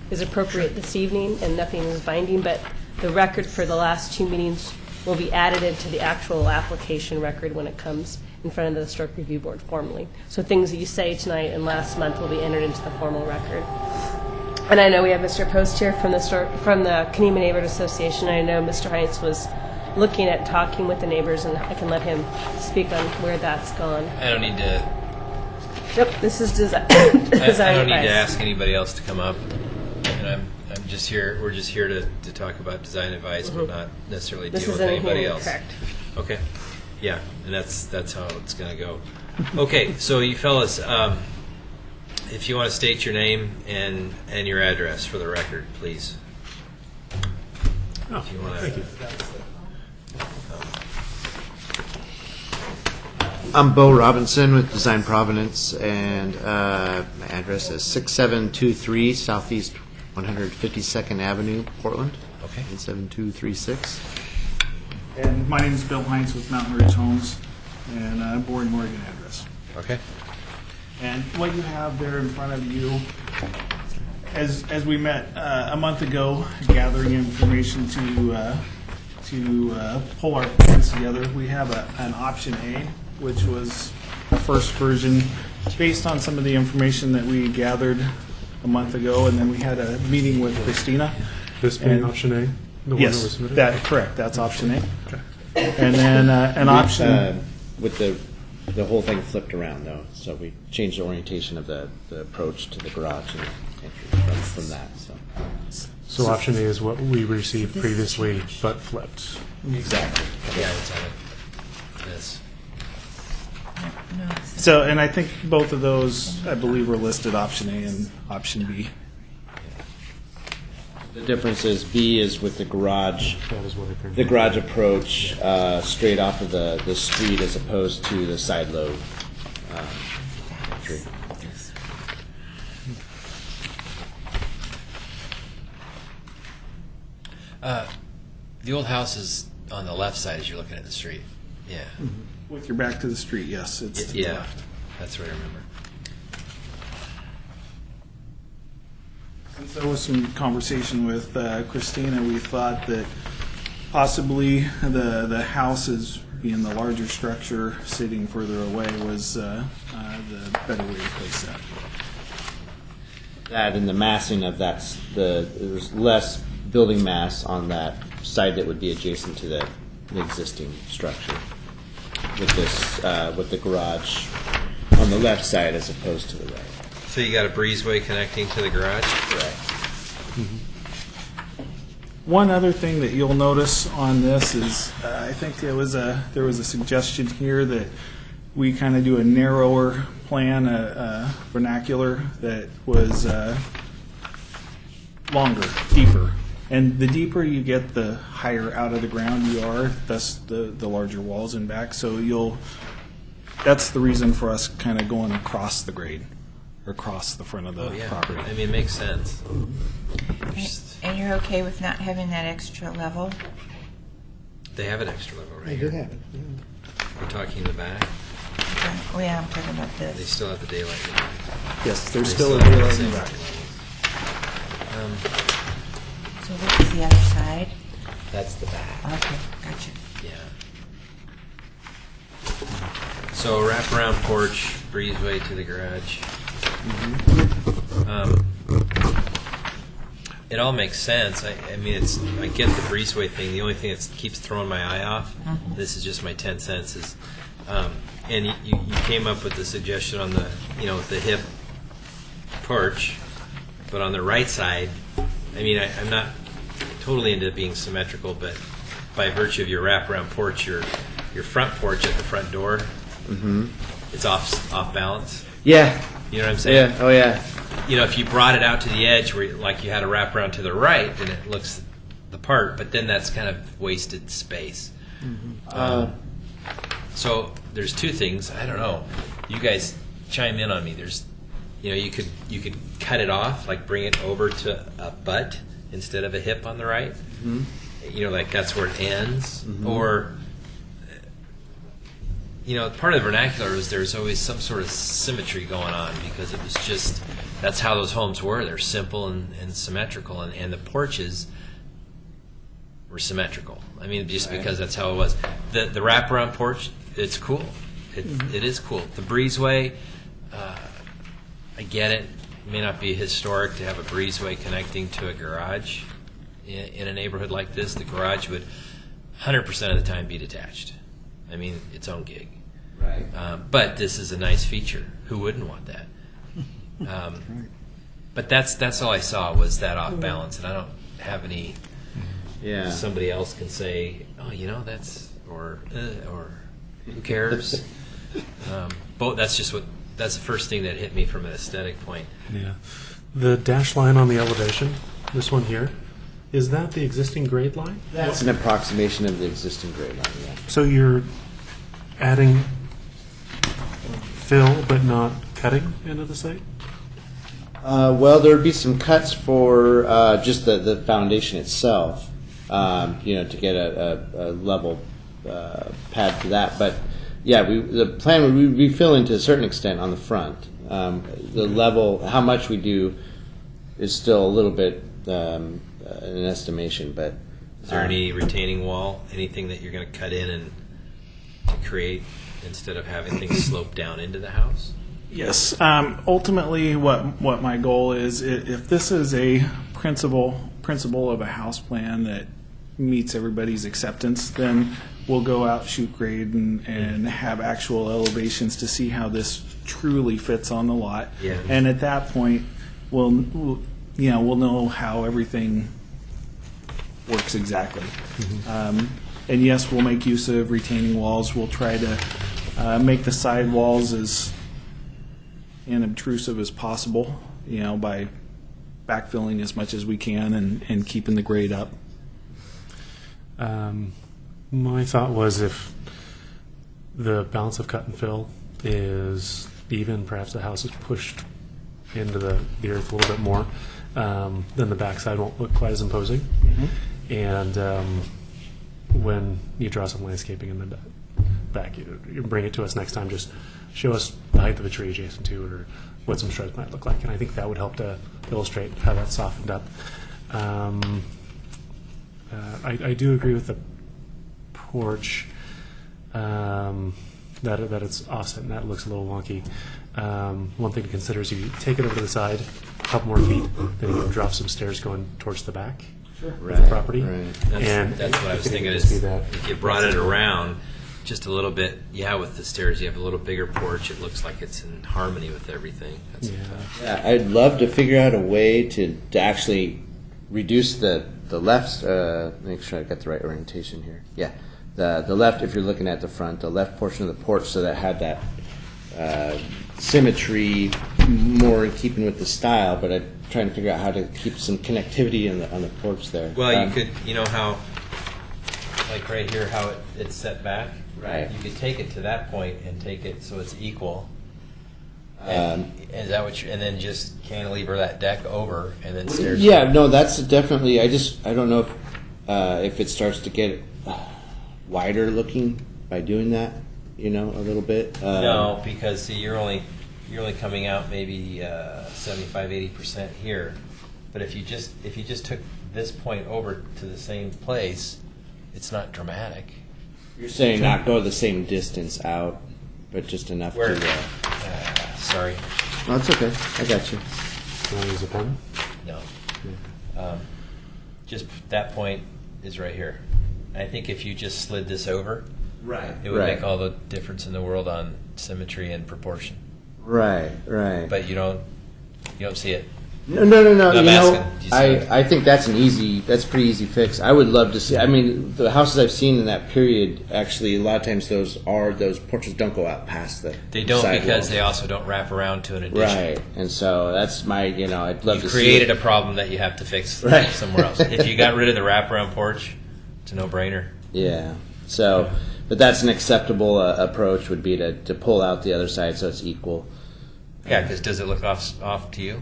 Speaker 1: is appropriate this evening, and nothing is binding. But the record for the last two meetings will be added into the actual application record when it comes in front of the Historic Review Board formally. So things that you say tonight and last month will be entered into the formal record. And I know we have Mr. Post here from the Kanema Neighborhood Association. I know Mr. Heinz was looking at talking with the neighbors, and I can let him speak on where that's gone.
Speaker 2: I don't need to.
Speaker 1: Yep, this is design.
Speaker 2: I
Speaker 1: design
Speaker 2: don't need
Speaker 1: advice.
Speaker 2: to ask anybody else to come up, and I'm just here. We're just here to talk about design advice, but not necessarily
Speaker 1: This
Speaker 2: deal with
Speaker 1: isn't
Speaker 2: anybody
Speaker 1: anything
Speaker 2: else.
Speaker 1: correct.
Speaker 2: Okay, yeah, and that's how it's going to go. Okay, so you fellas, if you want to state your name and your address for the record, please.
Speaker 6: Oh,
Speaker 2: If you want to.
Speaker 6: thank you.
Speaker 8: I'm Bo Robinson with Design Providence, and my address is 6723 Southeast 152nd Avenue, Portland.
Speaker 2: Okay.
Speaker 8: 87236.
Speaker 9: And my name is Bill Heinz with Mountain Ridge Homes, and Board Morgan address.
Speaker 2: Okay.
Speaker 9: And what you have there in front of you, as we met a month ago, gathering information to pull our plans together, we have an option A, which was the first version based on some of the information that we gathered a month ago, and then we had a meeting with Christina.
Speaker 6: This being
Speaker 9: And-
Speaker 6: option A, the one that was
Speaker 9: Yes,
Speaker 6: submitted?
Speaker 9: correct. That's option A.
Speaker 6: Okay.
Speaker 9: And then an option.
Speaker 8: With the whole thing flipped around, though, so we changed the orientation of the approach to the garage and entry from that. So
Speaker 6: So option A is what we received previously, but flipped.
Speaker 8: exactly.
Speaker 2: Yeah, it's on it. Yes.
Speaker 5: No, it's
Speaker 9: So, and I think both of those, I believe, were listed option A and option B.
Speaker 8: The difference is B is with the garage.
Speaker 6: That is what I think.
Speaker 8: The garage approach straight off of the street as opposed to the side load entry.
Speaker 2: The old house is on the left side as you're looking at the street. Yeah.
Speaker 9: With your back to the street, yes, it's to the
Speaker 2: Yeah.
Speaker 9: left.
Speaker 2: That's what I remember.
Speaker 9: Since there was some conversation with Christina, we thought that possibly the house as being the larger structure sitting further away was the better way to place that.
Speaker 8: That and the massing of there's less building mass on that side that would be adjacent to the existing structure. With this, with the garage on the left side as opposed to the right.
Speaker 2: So you got a breezeway connecting to the garage?
Speaker 8: Correct.
Speaker 9: One other thing that you'll notice on this is, I think there was a suggestion here that we kind of do a narrower plan, a vernacular that was longer, deeper. And the deeper you get, the higher out of the ground you are, thus the larger walls in back. So that's the reason for us kind of going across the grade, or across the front of the
Speaker 2: Oh, yeah.
Speaker 9: property.
Speaker 2: I mean, it makes sense.
Speaker 5: And you're okay with not having that extra level?
Speaker 2: They have an extra level right
Speaker 4: They do
Speaker 2: here.
Speaker 4: have it. Yeah.
Speaker 2: We're talking in the back.
Speaker 5: Oh, yeah, I'm talking about
Speaker 2: They
Speaker 5: this.
Speaker 2: still have the daylight. in the back.
Speaker 9: Yes, there's
Speaker 2: They
Speaker 9: still a
Speaker 2: have the
Speaker 9: daylight in
Speaker 2: same
Speaker 9: the back.
Speaker 2: level.
Speaker 5: So this is the other side?
Speaker 2: That's the back.
Speaker 5: Okay, gotcha.
Speaker 2: Yeah. So wraparound porch, breezeway to the garage. It all makes sense. I mean, I get the breezeway thing. The only thing that keeps throwing my eye off, this is just my 10 cents, is, and you came up with the suggestion on the, with the hip porch, but on the right side, I mean, I'm not totally into being symmetrical, but by virtue of your wraparound porch, your front porch at the front door, it's off balance.
Speaker 8: Yeah.
Speaker 2: You know what I'm saying?
Speaker 8: Yeah. Oh yeah.
Speaker 2: If you brought it out to the edge where like you had a wraparound to the right, then it looks the part, but then that's kind of wasted space. So there's two things. I don't know. You guys chime in on me. There's, you could cut it off, like bring it over to a butt instead of a hip on the right. Like that's where it ends. Or, part of the vernacular is there's always some sort of symmetry going on because it was just, that's how those homes were. They're simple and symmetrical, and the porches were symmetrical. I mean, just because that's how it was. The wraparound porch, it's cool. It is cool. The breezeway, I get it. It may not be historic to have a breezeway connecting to a garage in a neighborhood like this. The garage would 100% of the time be detached. I mean, its own gig.
Speaker 8: Right.
Speaker 2: But this is a nice feature. Who wouldn't want that? But that's all I saw was that off balance, and I don't have any.
Speaker 8: Yeah.
Speaker 2: Somebody else can say, oh, that's or who cares? That's the first thing that hit me from an aesthetic point.
Speaker 6: Yeah. The dash line on the elevation, this one here, is that the existing grade line?
Speaker 8: That's an approximation of the existing grade line. Yeah.
Speaker 6: So you're adding fill but not cutting into the site?
Speaker 8: Well, there would be some cuts for just the foundation itself, to get a level pad for that. But yeah, the plan would be filling to a certain extent on the front. The level, how much we do, is still a little bit an estimation. But
Speaker 2: Is there any retaining wall, anything that you're going to cut in and to create instead of having things slope down into the house?
Speaker 9: Yes. Ultimately, what my goal is, if this is a principle of a house plan that meets everybody's acceptance, then we'll go out, shoot grade, and have actual elevations to see how this truly fits on the lot.
Speaker 2: Yeah.
Speaker 9: And at that point, we'll know how everything works exactly. And yes, we'll make use of retaining walls. We'll try to make the side walls as inobtrusive as possible, by backfilling as much as we can and keeping the grade up.
Speaker 6: My thought was if the balance of cut and fill is even, perhaps the house is pushed into the earth a little bit more, then the backside won't look quite as imposing. And when you draw some landscaping in the back, you bring it to us next time, just show us the height of a tree adjacent to it or what some shrubs might look like. And I think that would help to illustrate how that's softened up. I do agree with the porch, that it's offset and that looks a little wonky. One thing to consider is you take it over to the side a couple more feet, then you can drop some stairs going towards the back of the property.
Speaker 8: Right.
Speaker 2: That's what I was thinking is if you brought it around just a little bit, with the stairs, you have a little bigger porch. It looks like it's in harmony with everything.
Speaker 8: Yeah, I'd love to figure out a way to actually reduce the left. Make sure I got the right orientation here. Yeah, the left. If you're looking at the front, the left portion of the porch, so that had that symmetry, more in keeping with the style. But I'm trying to figure out how to keep some connectivity on the porch there.
Speaker 2: Well, you could, how, like right here, how it's set back.
Speaker 8: Right.
Speaker 2: You could take it to that point and take it so it's equal. And is that what and then just cantilever that deck over and then stairs?
Speaker 8: Yeah, no, that's definitely. I don't know if it starts to get wider looking by doing that. A little bit.
Speaker 2: No, because see, you're only coming out maybe 75-80% here. But if you just took this point over to the same place, it's not dramatic.
Speaker 8: You're saying not go the same distance out, but just enough
Speaker 2: Where?
Speaker 8: to.
Speaker 2: Sorry.
Speaker 8: No, it's okay. I got you.
Speaker 6: You want to use a pen?
Speaker 2: No. Just that point is right here. I think if you just slid this over,
Speaker 8: Right.
Speaker 2: it would make all the difference in the world on symmetry and proportion.
Speaker 8: Right.
Speaker 2: But you don't see it.
Speaker 8: No.
Speaker 2: I'm asking, do you see it?
Speaker 8: I think that's a pretty easy fix. I would love to see. I mean, the houses I've seen in that period, actually, a lot of times those porches don't go out past the.
Speaker 2: They don't
Speaker 8: sidewall.
Speaker 2: because they also don't wrap around to an addition.
Speaker 8: Right, and so that's my. I'd love
Speaker 2: You
Speaker 8: to
Speaker 2: created
Speaker 8: see
Speaker 2: a problem that you have to fix
Speaker 8: Right.
Speaker 2: somewhere else. If you got rid of the wraparound porch, it's a no-brainer.
Speaker 8: Yeah. So, but that's an acceptable approach. Would be to pull out the other side so it's equal.
Speaker 2: Yeah, because does it look off to you?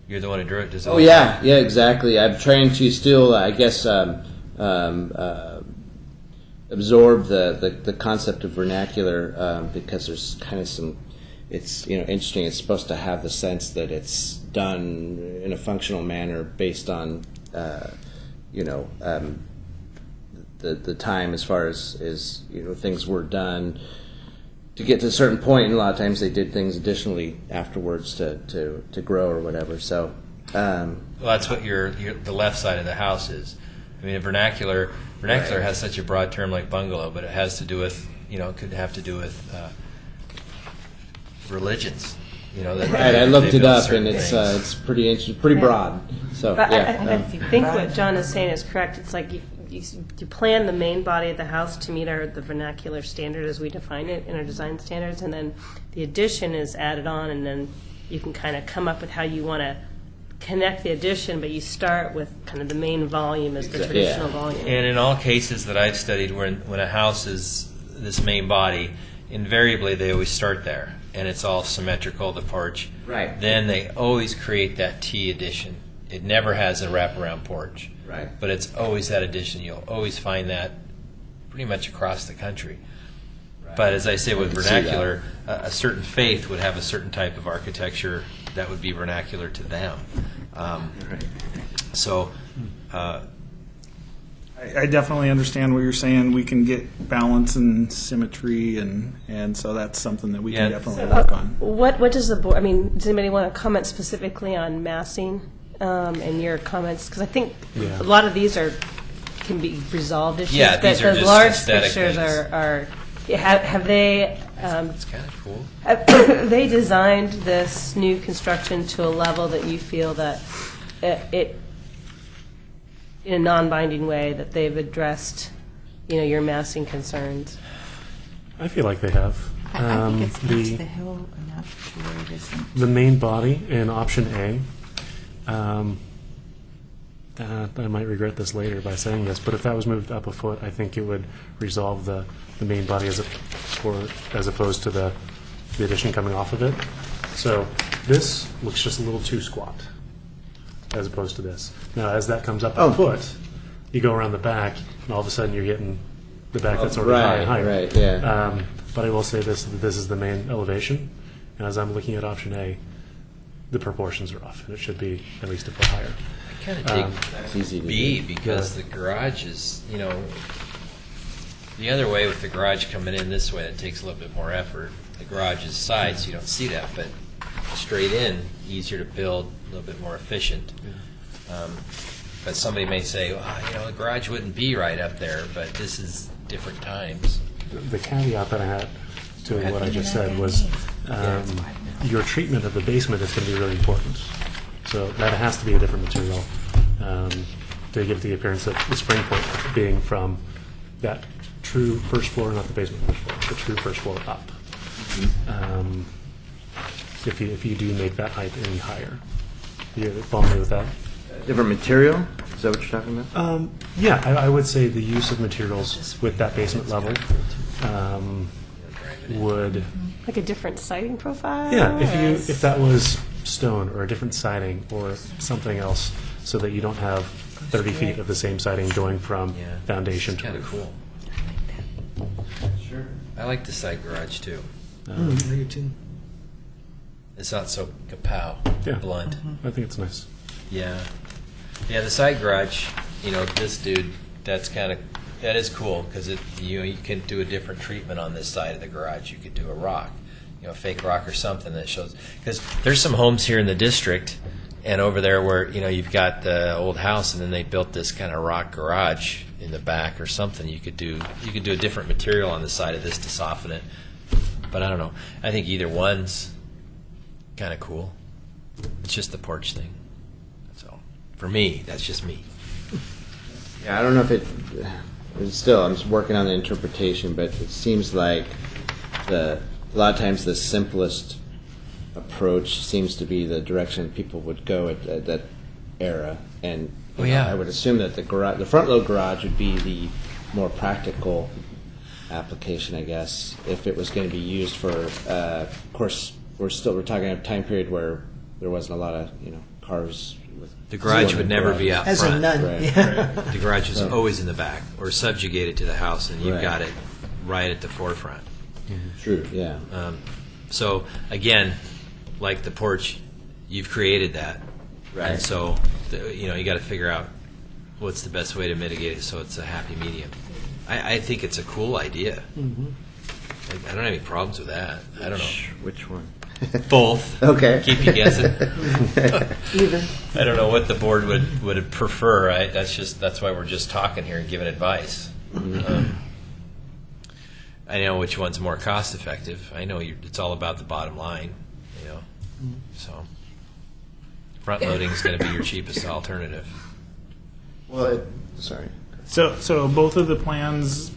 Speaker 2: You're the one who drew it. Does it
Speaker 8: Oh
Speaker 2: look
Speaker 8: yeah, exactly. I'm trying to still, I guess, absorb the concept of vernacular because there's kind of some. It's interesting. It's supposed to have the sense that it's done in a functional manner based on the time as far as things were done to get to a certain point, and a lot of times they did things additionally afterwards to grow or whatever. So,
Speaker 2: Well, that's what the left side of the house is. I mean, a vernacular, vernacular
Speaker 8: Right.
Speaker 2: has such a broad term like bungalow, but it has to do with, it could have to do with religions. That
Speaker 8: Right, I
Speaker 2: they
Speaker 8: looked it
Speaker 2: build
Speaker 8: up,
Speaker 2: certain
Speaker 8: and it's
Speaker 2: things.
Speaker 8: pretty interesting, pretty broad. So
Speaker 1: But
Speaker 8: yeah,
Speaker 1: I think what John is saying is correct. It's like you plan the main body of the house to meet the vernacular standard as we define it in our design standards, and then the addition is added on, and then you can kind of come up with how you want to connect the addition, but you start with kind of the main volume as the
Speaker 8: Exactly,
Speaker 1: traditional
Speaker 8: yeah.
Speaker 1: volume.
Speaker 2: And in all cases that I've studied, when a house is this main body, invariably they always start there, and it's all symmetrical, the porch.
Speaker 8: Right.
Speaker 2: Then they always create that T addition. It never has a wraparound porch.
Speaker 8: Right.
Speaker 2: But it's always that addition. You'll always find that pretty much across the country. But as I say with
Speaker 8: I can see
Speaker 2: vernacular, a certain faith would have a certain type of architecture that would be vernacular to them. So,
Speaker 9: I definitely understand what you're saying. We can get balance and symmetry, and so that's something that we can
Speaker 2: Yeah.
Speaker 9: definitely work on.
Speaker 1: What does the board? I mean, does anybody want to comment specifically on massing and your comments? Because I think
Speaker 6: Yeah.
Speaker 1: a lot of these can be resolved issues.
Speaker 2: Yeah,
Speaker 1: but
Speaker 2: these are
Speaker 1: the
Speaker 2: just
Speaker 1: large
Speaker 2: aesthetic
Speaker 1: pictures
Speaker 2: things.
Speaker 1: are. Have they?
Speaker 2: it's kind of cool.
Speaker 1: Have they designed this new construction to a level that you feel that it in a non-binding way that they've addressed, your massing concerns?
Speaker 6: I feel like they have.
Speaker 5: I think it's
Speaker 6: the
Speaker 5: against the hill enough to where it isn't.
Speaker 6: the main body in option A. I might regret this later by saying this, but if that was moved up a foot, I think it would resolve the main body as opposed to the addition coming off of it. So this looks just a little too squat as opposed to this. Now, as that comes up a foot, you go around the back, and all of a sudden you're getting the back that's already high and higher.
Speaker 8: Right, yeah.
Speaker 6: But I will say this is the main elevation, and as I'm looking at option A, the proportions are off, and it should be at least a foot higher.
Speaker 2: I kind of dig
Speaker 8: It's easy to
Speaker 2: B
Speaker 8: do.
Speaker 2: because the garage is, the other way with the garage coming in this way, it takes a little bit more effort. The garage is side, so you don't see that, but straight in, easier to build, a little bit more efficient. But somebody may say, well, the garage wouldn't be right up there, but this is different times.
Speaker 6: The caveat that I had to what I just said was your treatment of the basement is going to be really important. So that has to be a different material to give the appearance of the spring point being from that true first floor, not the basement first floor, the true first floor up. If you do make that height any higher. You follow me with that?
Speaker 8: Different material? Is that what you're talking about?
Speaker 6: Yeah, I would say the use of materials with that basement level would.
Speaker 1: Like a different siding profile?
Speaker 6: Yeah, if that was stone or a different siding or something else, so that you don't have 30 feet of the same siding going from foundation
Speaker 2: It's
Speaker 6: to
Speaker 2: kind of
Speaker 6: roof.
Speaker 2: cool. Sure. I like the side garage too.
Speaker 4: I do too.
Speaker 2: It's not so kapow,
Speaker 6: Yeah.
Speaker 2: blunt.
Speaker 6: I think it's nice.
Speaker 2: Yeah. Yeah, the side garage, this dude, that is cool because you can do a different treatment on this side of the garage. You could do a rock, a fake rock or something that shows, because there's some homes here in the district and over there where, you've got the old house and then they built this kind of rock garage in the back or something. You could do a different material on the side of this to soften it. But I don't know. I think either one's kind of cool. It's just the porch thing. So for me, that's just me.
Speaker 8: Yeah, I don't know if still, I'm just working on the interpretation, but it seems like a lot of times the simplest approach seems to be the direction people would go at that era. And
Speaker 2: Oh, yeah.
Speaker 8: I would assume that the front load garage would be the more practical application, I guess, if it was going to be used for. Of course, we're talking a time period where there wasn't a lot of cars.
Speaker 2: The garage would never be out
Speaker 4: As a
Speaker 2: front.
Speaker 4: nun,
Speaker 8: Right.
Speaker 4: yeah.
Speaker 2: The garage is always in the back or subjugated to the house, and you've
Speaker 8: Right.
Speaker 2: got it right at the forefront.
Speaker 8: True. Yeah.
Speaker 2: So again, like the porch, you've created that,
Speaker 8: Right.
Speaker 2: and so you got to figure out what's the best way to mitigate it so it's a happy medium. I think it's a cool idea. I don't have any problems with that. I don't know.
Speaker 8: Which one?
Speaker 2: Both.
Speaker 8: Okay.
Speaker 2: Keep you guessing.
Speaker 4: Either.
Speaker 2: I don't know what the board would prefer. That's why we're just talking here and giving advice. I know which one's more cost effective. I know it's all about the bottom line, So front loading is going to be your cheapest alternative.
Speaker 8: Well, sorry.
Speaker 9: So both of the plans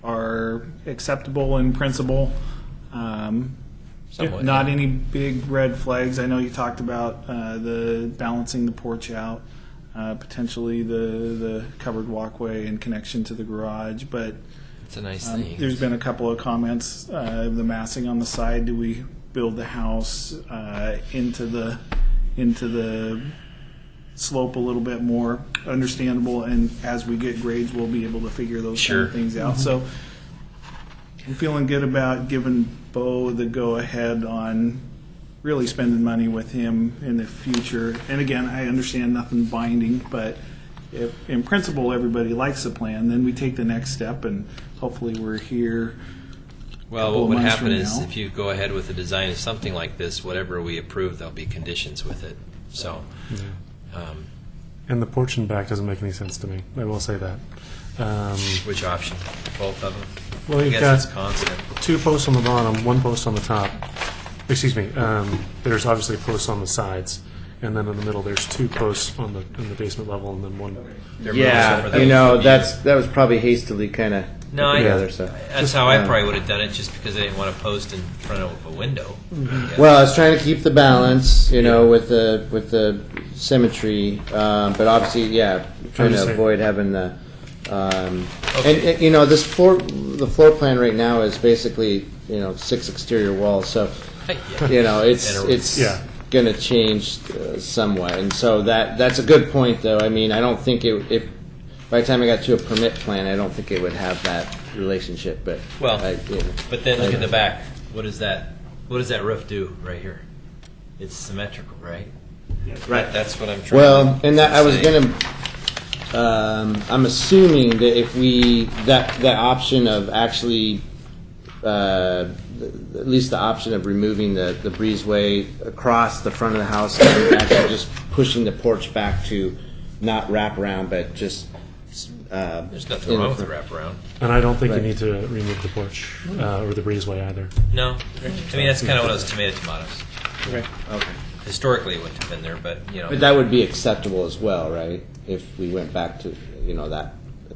Speaker 9: are acceptable in principle.
Speaker 2: Somewhat,
Speaker 9: Not
Speaker 2: yeah.
Speaker 9: any big red flags. I know you talked about the balancing the porch out, potentially the covered walkway and connection to the garage, but
Speaker 2: It's a nice thing.
Speaker 9: there's been a couple of comments, the massing on the side. Do we build the house into the slope a little bit more? Understandable, and as we get grades, we'll be able to figure those kind
Speaker 2: Sure.
Speaker 9: of things out. So I'm feeling good about giving Bo the go-ahead on really spending money with him in the future. And again, I understand nothing binding, but if in principle everybody likes the plan, then we take the next step, and hopefully we're here.
Speaker 2: Well,
Speaker 9: couple
Speaker 2: what
Speaker 9: of
Speaker 2: would
Speaker 9: months
Speaker 2: happen
Speaker 9: from
Speaker 2: is
Speaker 9: now.
Speaker 2: if you go ahead with the design of something like this, whatever we approve, there'll be conditions with it. So,
Speaker 6: And the porch and back doesn't make any sense to me. I will say that.
Speaker 2: which option? Both of them?
Speaker 6: Well,
Speaker 2: I
Speaker 6: you've
Speaker 2: guess
Speaker 6: got
Speaker 2: it's constant.
Speaker 6: 2 posts on the bottom, 1 post on the top. Excuse me. There's obviously posts on the sides, and then in the middle there's 2 posts on the basement level, and then 1.
Speaker 2: They're
Speaker 8: Yeah,
Speaker 2: moving
Speaker 8: you
Speaker 2: for
Speaker 8: know,
Speaker 2: the-
Speaker 8: that was probably hastily kind of
Speaker 2: No,
Speaker 8: put together. So.
Speaker 2: that's how I probably would have done it, just because I didn't want to post in front of a window. Yeah.
Speaker 8: Well, I was trying to keep the balance, with the symmetry, but obviously, yeah, trying to
Speaker 6: just saying.
Speaker 8: avoid having the.
Speaker 2: Okay.
Speaker 8: And the floor plan right now is basically 6 exterior walls, so
Speaker 2: Yeah.
Speaker 8: it's
Speaker 6: Yeah.
Speaker 8: going to change somewhat, and so that's a good point, though. I mean, I don't think if by the time I got to a permit plan, I don't think it would have that relationship, but
Speaker 2: Well,
Speaker 8: I,
Speaker 2: But then look at the back. What does that roof do right here? It's symmetrical, right?
Speaker 8: Right.
Speaker 2: That's what I'm trying.
Speaker 8: Well,
Speaker 2: to
Speaker 8: and that I was
Speaker 2: say.
Speaker 8: gonna. I'm assuming that if we that option of actually, at least the option of removing the breezeway across the front of the house and actually just pushing the porch back to not wrap around, but just.
Speaker 2: There's nothing wrong with the wraparound.
Speaker 6: And I don't think
Speaker 8: Right.
Speaker 6: you need to remove the porch or the breezeway either.
Speaker 2: No, I mean that's kind of one of those tomatoes.
Speaker 8: Okay.
Speaker 2: Historically, it wouldn't have been there, but
Speaker 8: But that would be acceptable as well, right? If we went back to that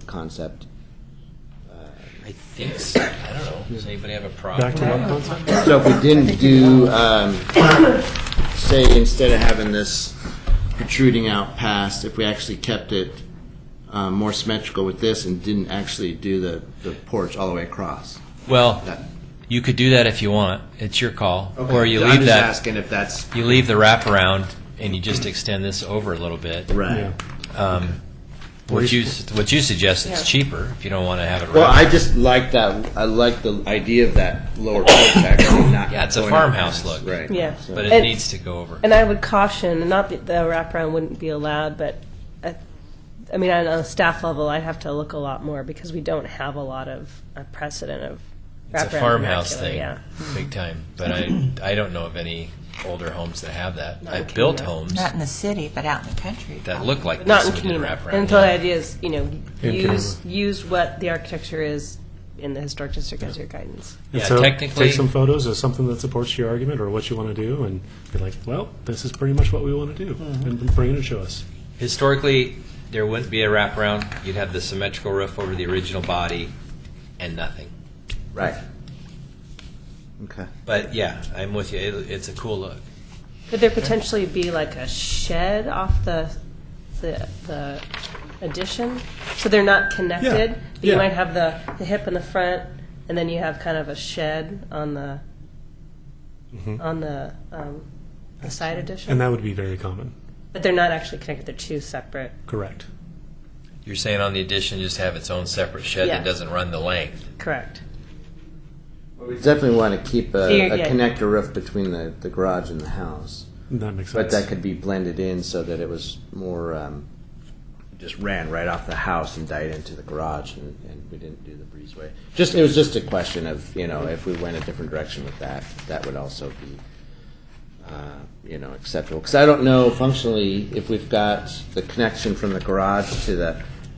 Speaker 8: concept.
Speaker 2: I think so. I don't know. Does anybody have a problem?
Speaker 6: Back to what concept?
Speaker 8: So if we didn't do, say, instead of having this protruding out past, if we actually kept it more symmetrical with this and didn't actually do the porch all the way across.
Speaker 2: Well,
Speaker 8: That-
Speaker 2: you could do that if you want. It's your call. Or you
Speaker 8: I'm
Speaker 2: leave
Speaker 8: just
Speaker 2: that.
Speaker 8: asking if that's
Speaker 2: You leave the wraparound and you just extend this over a little bit.
Speaker 8: right.
Speaker 6: Yeah.
Speaker 2: What you suggest is cheaper if you don't want to have it.
Speaker 8: Well,
Speaker 2: wrapped.
Speaker 8: I just like that. I like the idea of that lower porch actually not.
Speaker 2: Yeah, it's a
Speaker 8: going out
Speaker 2: farmhouse
Speaker 8: past,
Speaker 2: look.
Speaker 8: right?
Speaker 1: Yeah.
Speaker 8: So-
Speaker 2: But it
Speaker 1: And-
Speaker 2: needs to go over.
Speaker 1: And I would caution, and not that the wraparound wouldn't be allowed, but I mean, on a staff level, I'd have to look a lot more because we don't have a lot of a precedent of
Speaker 2: It's a
Speaker 1: wraparound
Speaker 2: farmhouse
Speaker 1: vernacular,
Speaker 2: thing,
Speaker 1: Yeah.
Speaker 2: big time. But I don't know of any older homes that have that.
Speaker 1: Not in
Speaker 2: I've built
Speaker 1: Kenema.
Speaker 2: homes
Speaker 5: Not in the city, but out in the country.
Speaker 2: that look like
Speaker 1: Not
Speaker 2: this
Speaker 1: in
Speaker 2: when we did
Speaker 1: Kenema.
Speaker 2: wraparound.
Speaker 1: And so the idea is,
Speaker 6: In
Speaker 1: use what the architecture is in the historic district as your guidance.
Speaker 6: And
Speaker 2: Yeah,
Speaker 6: so
Speaker 2: technically-
Speaker 6: take some photos of something that supports your argument or what you want to do, and be like, well, this is pretty much what we want to do, and bring it and show us.
Speaker 2: Historically, there wouldn't be a wraparound. You'd have the symmetrical roof over the original body and nothing.
Speaker 8: Right. Okay.
Speaker 2: But yeah, I'm with you. It's a cool look.
Speaker 1: Could there potentially be like a shed off the addition? So they're not connected, but you
Speaker 6: Yeah.
Speaker 1: might have the hip in the front, and then you have kind of a shed on the side addition.
Speaker 6: And that would be very common.
Speaker 1: But they're not actually connected. They're two separate.
Speaker 6: Correct.
Speaker 2: You're saying on the addition, just have its own separate shed
Speaker 1: Yeah.
Speaker 2: that doesn't run the length.
Speaker 1: Correct.
Speaker 8: We definitely want to keep
Speaker 1: So you're-
Speaker 8: a
Speaker 1: yeah.
Speaker 8: connector roof between the garage and the house.
Speaker 6: That makes
Speaker 8: But
Speaker 6: sense.
Speaker 8: that could be blended in so that it was more just ran right off the house and died into the garage, and we didn't do the breezeway. It was just a question of, if we went a different direction with that, that would also be, acceptable. Because I don't know functionally if we've got the connection from the garage to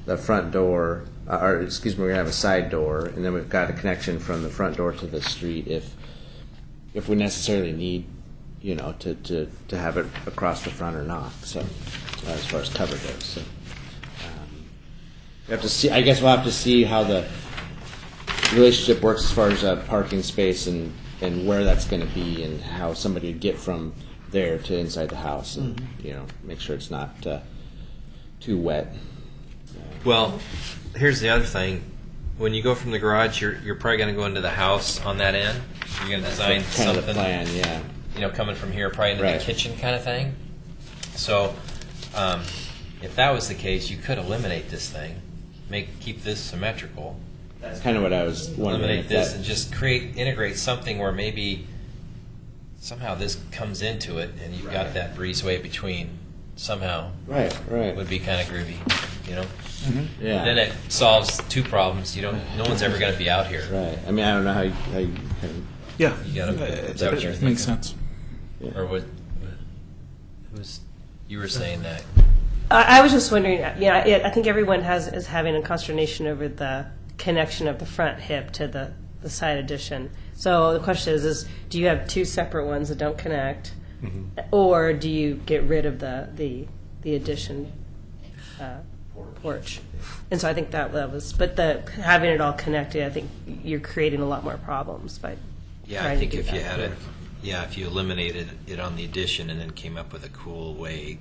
Speaker 8: the front door, we're going to have a side door, and then we've got a connection from the front door to the street, if we necessarily need, to have it across the front or not. So, as far as cover goes. So. We have to see. I guess we'll have to see how the relationship works as far as a parking space and where that's going to be, and how somebody would get from there to inside the house, and make sure it's not too wet.
Speaker 2: Well, here's the other thing. When you go from the garage, you're probably going to go into the house on that end. You're going to design
Speaker 8: Kind
Speaker 2: something.
Speaker 8: of the plan, yeah.
Speaker 2: Coming from here, probably into
Speaker 8: Right.
Speaker 2: the kitchen kind of thing. So, if that was the case, you could eliminate this thing, keep this symmetrical,
Speaker 8: That's kind of what I was wondering.
Speaker 2: eliminate
Speaker 8: if
Speaker 2: this,
Speaker 8: that-
Speaker 2: and just integrate something where maybe somehow this comes into it, and you've got that breezeway between. Somehow,
Speaker 8: Right.
Speaker 2: would be kind of groovy,
Speaker 8: Yeah.
Speaker 2: Then it solves two problems. No one's ever going to be out here.
Speaker 8: Right. I mean, I don't know how you can.
Speaker 9: Yeah,
Speaker 2: You got to. Is that what you're
Speaker 9: it
Speaker 2: thinking?
Speaker 9: makes sense.
Speaker 2: Or what? You were saying that?
Speaker 1: I was just wondering, I think everyone is having a consternation over the connection of the front hip to the side addition. So the question is do you have two separate ones that don't connect, or do you get rid of the addition porch? And so I think that was, but having it all connected, I think you're creating a lot more problems by
Speaker 2: Yeah, I
Speaker 1: trying to
Speaker 2: think
Speaker 1: do
Speaker 2: if you
Speaker 1: that.
Speaker 2: had it, if you eliminated it on the addition and then came up with a cool way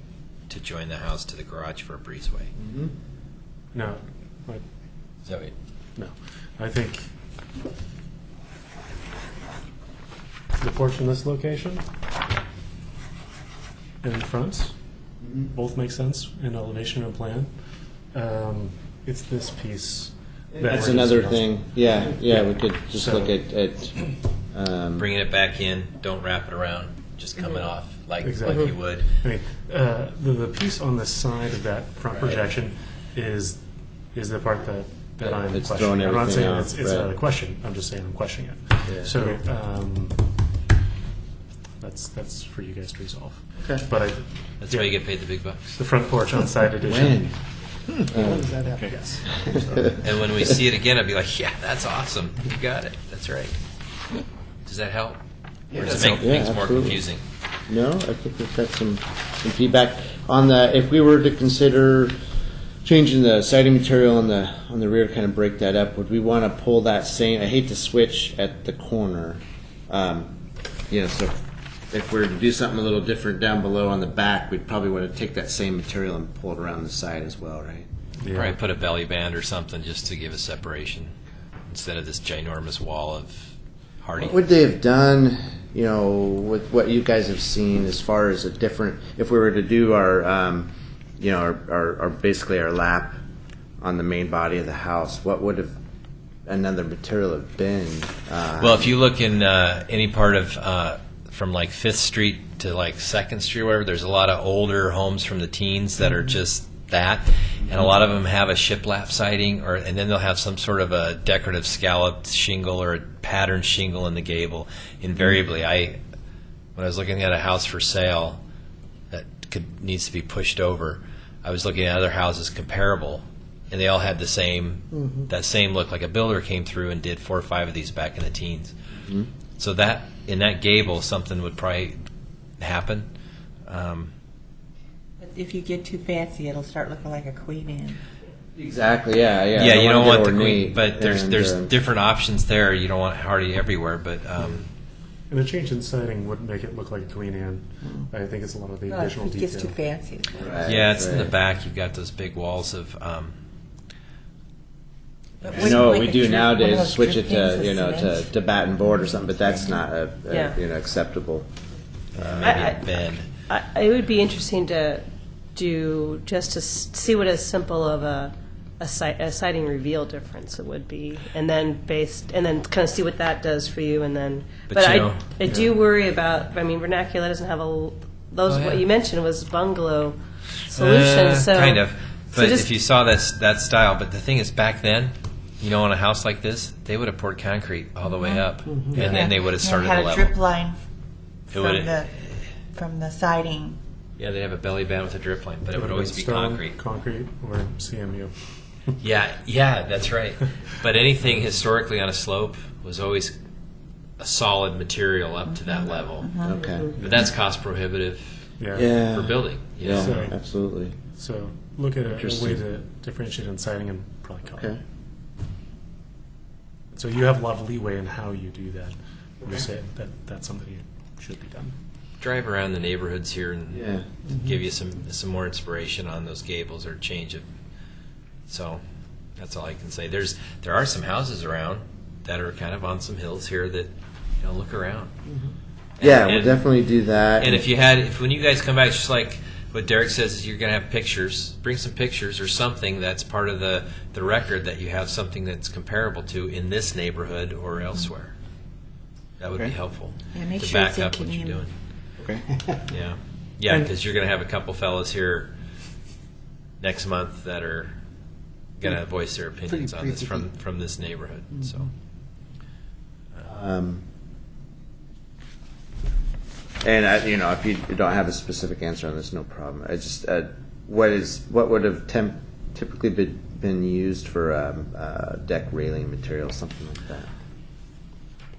Speaker 2: to join the house to the garage for a breezeway.
Speaker 6: No,
Speaker 2: Is that what?
Speaker 6: no. I think the porch in this location and in front both make sense in elevation and plan. It's this piece.
Speaker 8: That's
Speaker 6: we're
Speaker 8: another
Speaker 6: discussing.
Speaker 8: thing. Yeah. We could just
Speaker 6: So-
Speaker 8: look at
Speaker 2: Bringing it back in, don't wrap it around, just coming off like you would.
Speaker 6: I mean, the piece on the side of that front projection is the part that I'm
Speaker 8: It's
Speaker 6: questioning.
Speaker 8: throwing
Speaker 6: I'm not
Speaker 8: everything
Speaker 6: saying
Speaker 8: off,
Speaker 6: it's not a
Speaker 8: right.
Speaker 6: question. I'm just saying I'm questioning it.
Speaker 8: Yeah.
Speaker 6: So that's for you guys to resolve.
Speaker 8: Okay.
Speaker 6: But
Speaker 2: That's why you get paid the big bucks.
Speaker 6: the front porch on side edition.
Speaker 8: when.
Speaker 7: When does that happen?
Speaker 6: Yes.
Speaker 2: And when we see it again, I'd be like, yeah, that's awesome. You got it. That's right. Does that help? Or does it make
Speaker 8: Yeah,
Speaker 2: things more
Speaker 8: absolutely.
Speaker 2: confusing?
Speaker 8: No, I think we've got some feedback on if we were to consider changing the siding material on the rear, kind of break that up. Would we want to pull that same? I hate to switch at the corner. So if we were to do something a little different down below on the back, we'd probably want to take that same material and pull it around the side as well, right?
Speaker 6: Yeah.
Speaker 2: Probably put a belly band or something just to give a separation instead of this ginormous wall of hardy.
Speaker 8: What would they have done, with what you guys have seen as far as a different, if we were to do our, our basically our lap on the main body of the house, what would have another material have been?
Speaker 2: Well, if you look in any part of from like 5th Street to like 2nd Street or whatever, there's a lot of older homes from the teens that are just that, and a lot of them have a shiplap siding, and then they'll have some sort of a decorative scalloped shingle or a patterned shingle in the gable. Invariably, when I was looking at a house for sale that needs to be pushed over, I was looking at other houses comparable, and they all had the same that same look. Like a builder came through and did 4 or 5 of these back in the teens. So that in that gable, something would probably happen.
Speaker 5: If you get too fancy, it'll start looking like a Queen Anne.
Speaker 8: Exactly, yeah.
Speaker 2: Yeah, you don't
Speaker 8: wanna
Speaker 2: want
Speaker 8: get
Speaker 2: the queen,
Speaker 8: ornate,
Speaker 2: but there's
Speaker 8: and,
Speaker 2: different options there. You don't want hardy everywhere, but
Speaker 6: And a change in siding would make it look like a Queen Anne. I think it's a lot of the
Speaker 5: No, if
Speaker 6: additional
Speaker 5: it gets
Speaker 6: detail.
Speaker 5: too fancy.
Speaker 8: Right,
Speaker 2: yeah, it's in the
Speaker 8: right.
Speaker 2: back. You've got those big walls of.
Speaker 8: I know what we
Speaker 5: Like a
Speaker 8: do
Speaker 5: drip- one of
Speaker 8: nowadays,
Speaker 5: those
Speaker 8: switch
Speaker 5: drip
Speaker 8: it
Speaker 5: things
Speaker 8: to
Speaker 5: with cement.
Speaker 8: to batten board or something, but that's not
Speaker 1: Yeah.
Speaker 8: acceptable.
Speaker 2: Maybe
Speaker 1: I-
Speaker 2: a bend.
Speaker 1: It would be interesting to do just to see what a simple of a siding reveal difference it would be, and then kind of see what that does for you, and then.
Speaker 2: But you know-
Speaker 1: I do worry about. I mean, vernacular doesn't have those.
Speaker 2: Oh, yeah.
Speaker 1: What you mentioned was bungalow solutions. So
Speaker 2: kind of. But
Speaker 1: just-
Speaker 2: if you saw that style, but the thing is, back then, on a house like this, they would have poured concrete all the way up, and then they would have started
Speaker 5: had
Speaker 2: the
Speaker 5: a
Speaker 2: level.
Speaker 5: drip line
Speaker 2: It would-
Speaker 5: from the siding.
Speaker 2: Yeah, they'd have a belly band with a drip line, but it would always be
Speaker 6: Stone,
Speaker 2: concrete.
Speaker 6: or CMU.
Speaker 2: Yeah, that's right. But anything historically on a slope was always a solid material up to that level.
Speaker 8: Okay.
Speaker 2: But that's cost prohibitive
Speaker 8: Yeah.
Speaker 2: for building.
Speaker 8: Yeah,
Speaker 6: So-
Speaker 8: absolutely.
Speaker 6: So look at a way
Speaker 8: Interesting.
Speaker 6: to differentiate in siding and probably color.
Speaker 8: Okay.
Speaker 6: So you have a lot of leeway in how you do that. You say that that's something that should be done.
Speaker 2: Drive around the neighborhoods here and
Speaker 8: Yeah.
Speaker 2: give you some more inspiration on those gables or change of. So that's all I can say. There are some houses around that are kind of on some hills here that look around.
Speaker 8: Yeah,
Speaker 2: And-
Speaker 8: we'll definitely do that.
Speaker 2: And if when you guys come back, it's just like what Derek says, is you're going to have pictures. Bring some pictures or something that's part of the record that you have something that's comparable to in this neighborhood or elsewhere. That would be
Speaker 9: Okay.
Speaker 2: helpful
Speaker 5: Yeah, make
Speaker 2: to
Speaker 5: sure
Speaker 2: back
Speaker 5: it's in
Speaker 2: up what you're
Speaker 5: Kenema.
Speaker 2: doing.
Speaker 9: Okay.
Speaker 2: Yeah, because you're going to have a couple fellas here next month that are going to voice their opinions on this from this neighborhood. So.
Speaker 8: And if you don't have a specific answer on this, no problem. I just what would have typically been used for deck railing material, something like that.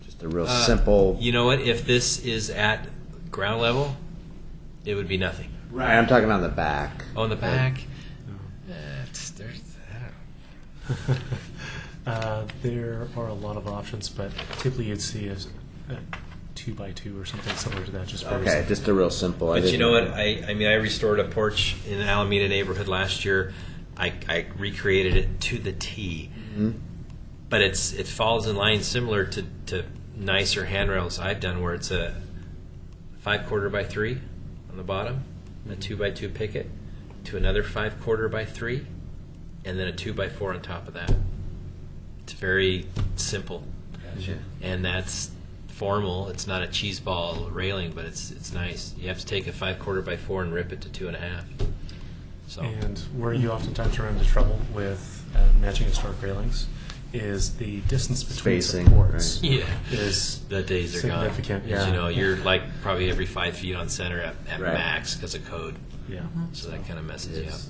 Speaker 8: Just a real simple.
Speaker 2: You know what? If this is at ground level, it would be nothing.
Speaker 8: Right. I'm talking on the back.
Speaker 2: On the back,
Speaker 6: There are a lot of options, but typically you'd see a 2x2 or something similar to that. Just very
Speaker 8: Okay,
Speaker 6: simple.
Speaker 8: just a real simple.
Speaker 2: but you know what? I restored a porch in the Alameda neighborhood last year. I recreated it to the T, but it falls in line similar to nicer handrails I've done, where it's a 5/4 by 3 on the bottom, a 2x2 picket, to another 5/4 by 3, and then a 2x4 on top of that. It's very simple, and that's formal. It's not a cheese ball railing, but it's nice. You have to take a 5/4 by 4 and rip it to 2.5. So
Speaker 6: And where you oftentimes run into trouble with matching historic railings is the distance between
Speaker 8: Spacing,
Speaker 6: supports.
Speaker 2: yeah,
Speaker 6: Is
Speaker 2: the days are
Speaker 6: significant,
Speaker 2: gone. 'Cause,
Speaker 6: yeah.
Speaker 2: you're like probably every 5 feet on center at
Speaker 8: Right.
Speaker 2: max because of code.
Speaker 6: yeah.
Speaker 2: So that kind of messes you up.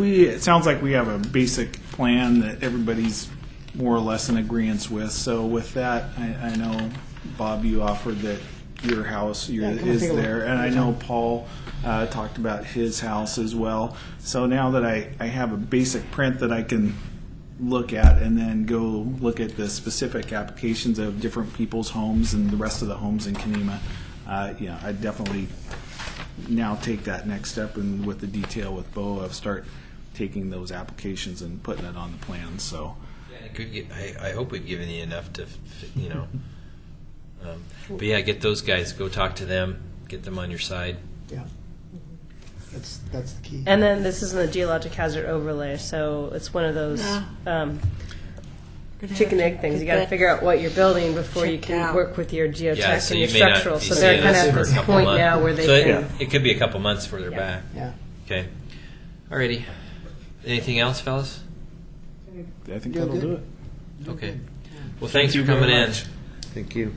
Speaker 9: It sounds like we have a basic plan that everybody's more or less in agreement with. So with that, I know, Bob, you offered that your house
Speaker 4: come and
Speaker 9: is
Speaker 4: take a look.
Speaker 9: there, and I know Paul talked about his house as well. So now that I have a basic print that I can look at and then go look at the specific applications of different people's homes and the rest of the homes in Kenema, I definitely now take that next step and with the detail with Bo of start taking those applications and putting it on the plan. So
Speaker 2: I hope we've given you enough to, but yeah, get those guys. Go talk to them. Get them on your side.
Speaker 4: Yeah. That's the key.
Speaker 1: And then this isn't a geologic hazard overlay, so it's one of those chicken egg things. You got to figure out what you're building before you can work with your geotech
Speaker 2: Yeah, so
Speaker 1: and
Speaker 2: you
Speaker 1: your
Speaker 2: may not
Speaker 1: structural.
Speaker 2: be
Speaker 1: So they're
Speaker 2: seeing
Speaker 1: kind of
Speaker 2: this
Speaker 1: at
Speaker 2: for a
Speaker 1: this
Speaker 2: couple
Speaker 1: point
Speaker 2: months.
Speaker 1: now where they
Speaker 2: So
Speaker 1: can.
Speaker 2: it could be a couple months before they're
Speaker 1: Yeah.
Speaker 2: back.
Speaker 4: Yeah.
Speaker 2: Okay. Alrighty. Anything else, fellas?
Speaker 9: I think
Speaker 4: You're
Speaker 9: that'll
Speaker 4: good.
Speaker 9: do it.
Speaker 2: Okay. Well, thanks
Speaker 9: you
Speaker 2: for coming
Speaker 9: very
Speaker 2: in.
Speaker 9: much.
Speaker 8: Thank you.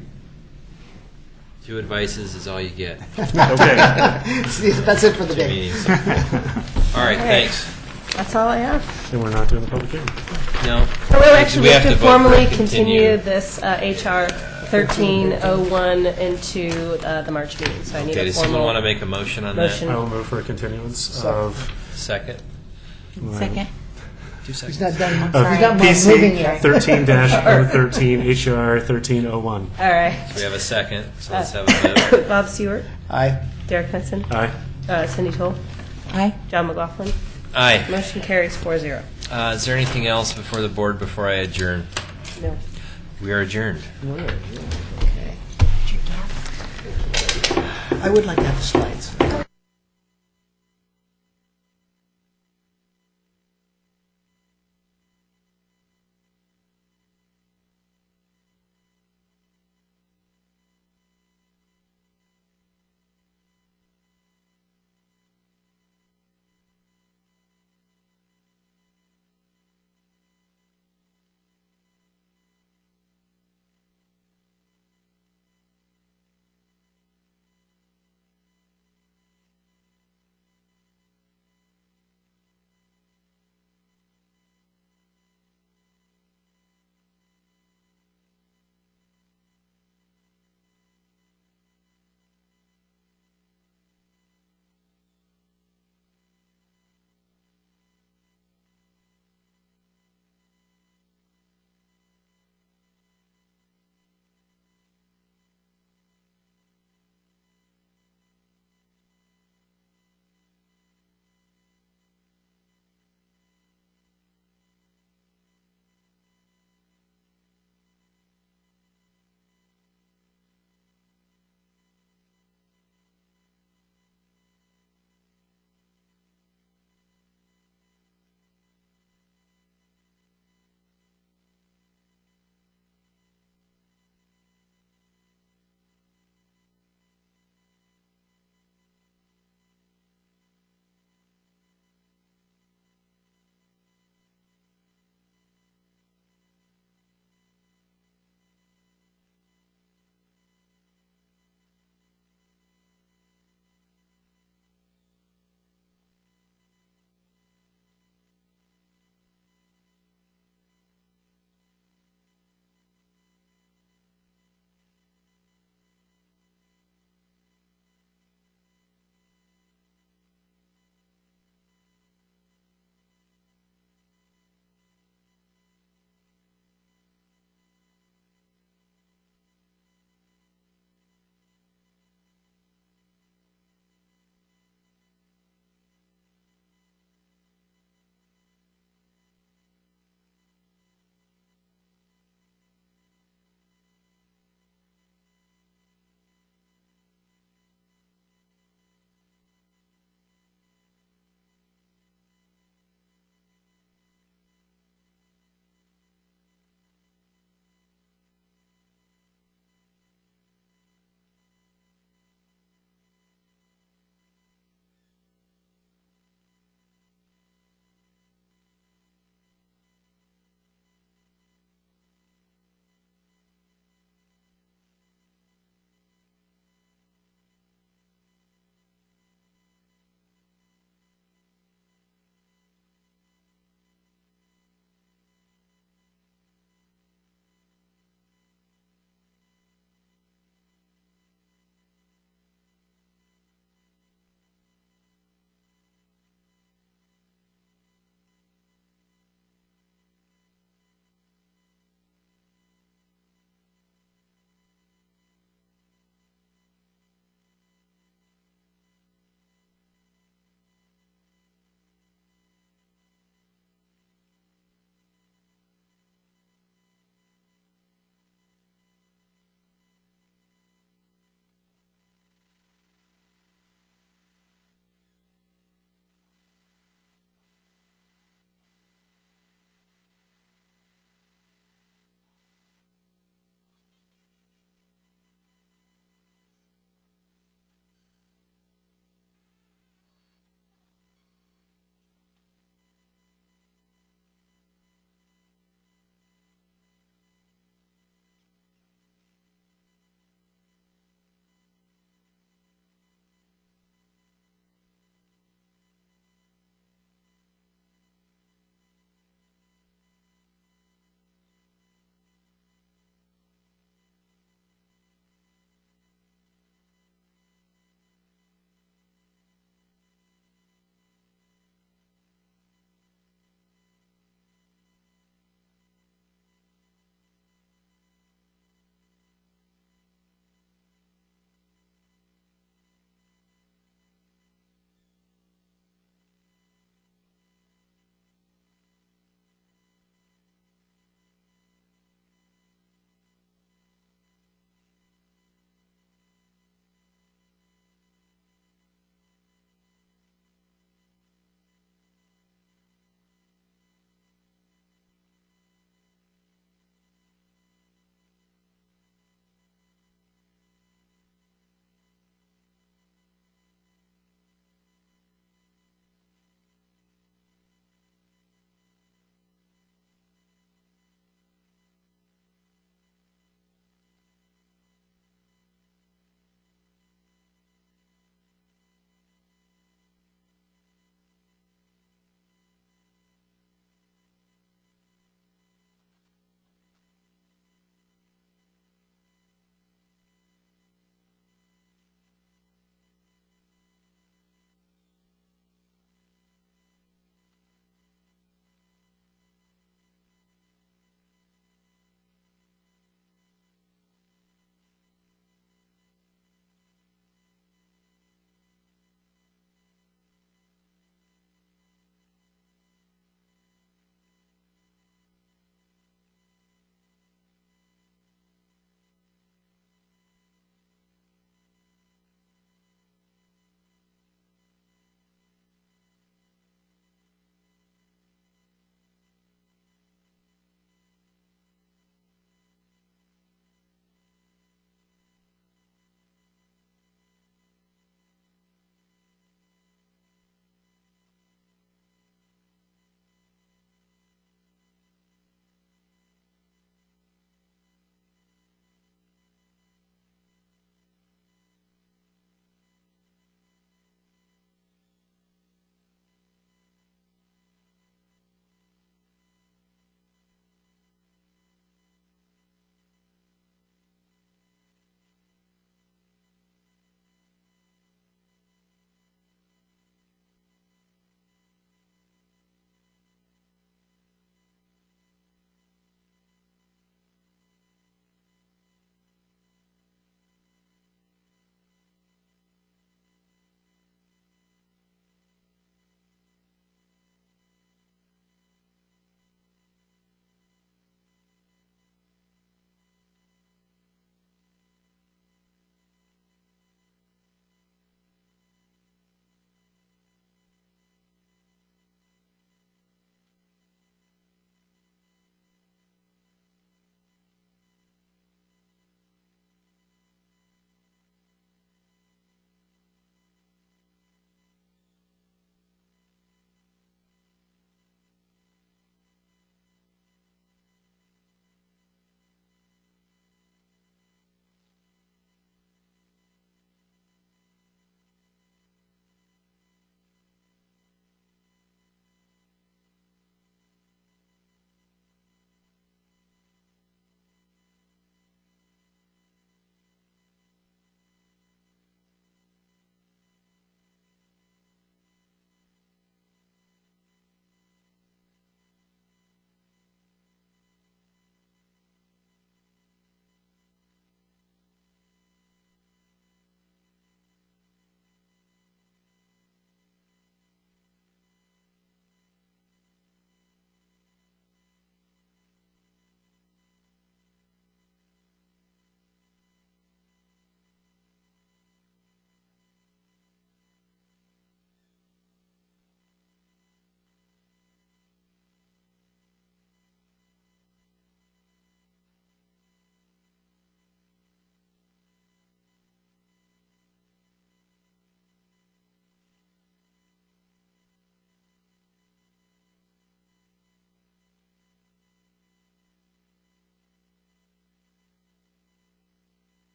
Speaker 2: 2 advices is all you get.
Speaker 9: Okay.
Speaker 4: See, that's it for the
Speaker 2: 2
Speaker 4: day.
Speaker 2: meetings. All right. Thanks.
Speaker 1: That's all I have.
Speaker 6: And we're not doing the public hearing.
Speaker 2: No.
Speaker 1: So we actually
Speaker 2: we
Speaker 1: have to
Speaker 2: vote for
Speaker 1: formally
Speaker 2: it,
Speaker 1: continue this HR 1301 into the March meeting. So I need
Speaker 2: Okay.
Speaker 1: a
Speaker 2: Does someone
Speaker 1: formal
Speaker 2: want to make a motion on
Speaker 1: motion.
Speaker 6: I will move for a continuance of
Speaker 2: that? Second.
Speaker 5: Second.
Speaker 2: 2 seconds.
Speaker 4: He's not done.
Speaker 6: Of
Speaker 4: He's not moving
Speaker 6: PC
Speaker 4: yet.
Speaker 6: 13-013 HR 1301.
Speaker 1: All right.
Speaker 2: We have a second, so let's have a vote.
Speaker 1: Bob Stewart,
Speaker 4: Aye.
Speaker 1: Derek Henson,
Speaker 6: Aye.
Speaker 1: Cindy Toll,
Speaker 5: Aye.
Speaker 1: John McLaughlin.
Speaker 2: Aye.
Speaker 1: Motion carries 4-0.
Speaker 2: Is there anything else before the board before I adjourn?
Speaker 1: No.
Speaker 2: We are adjourned.
Speaker 4: I would like to have the slides.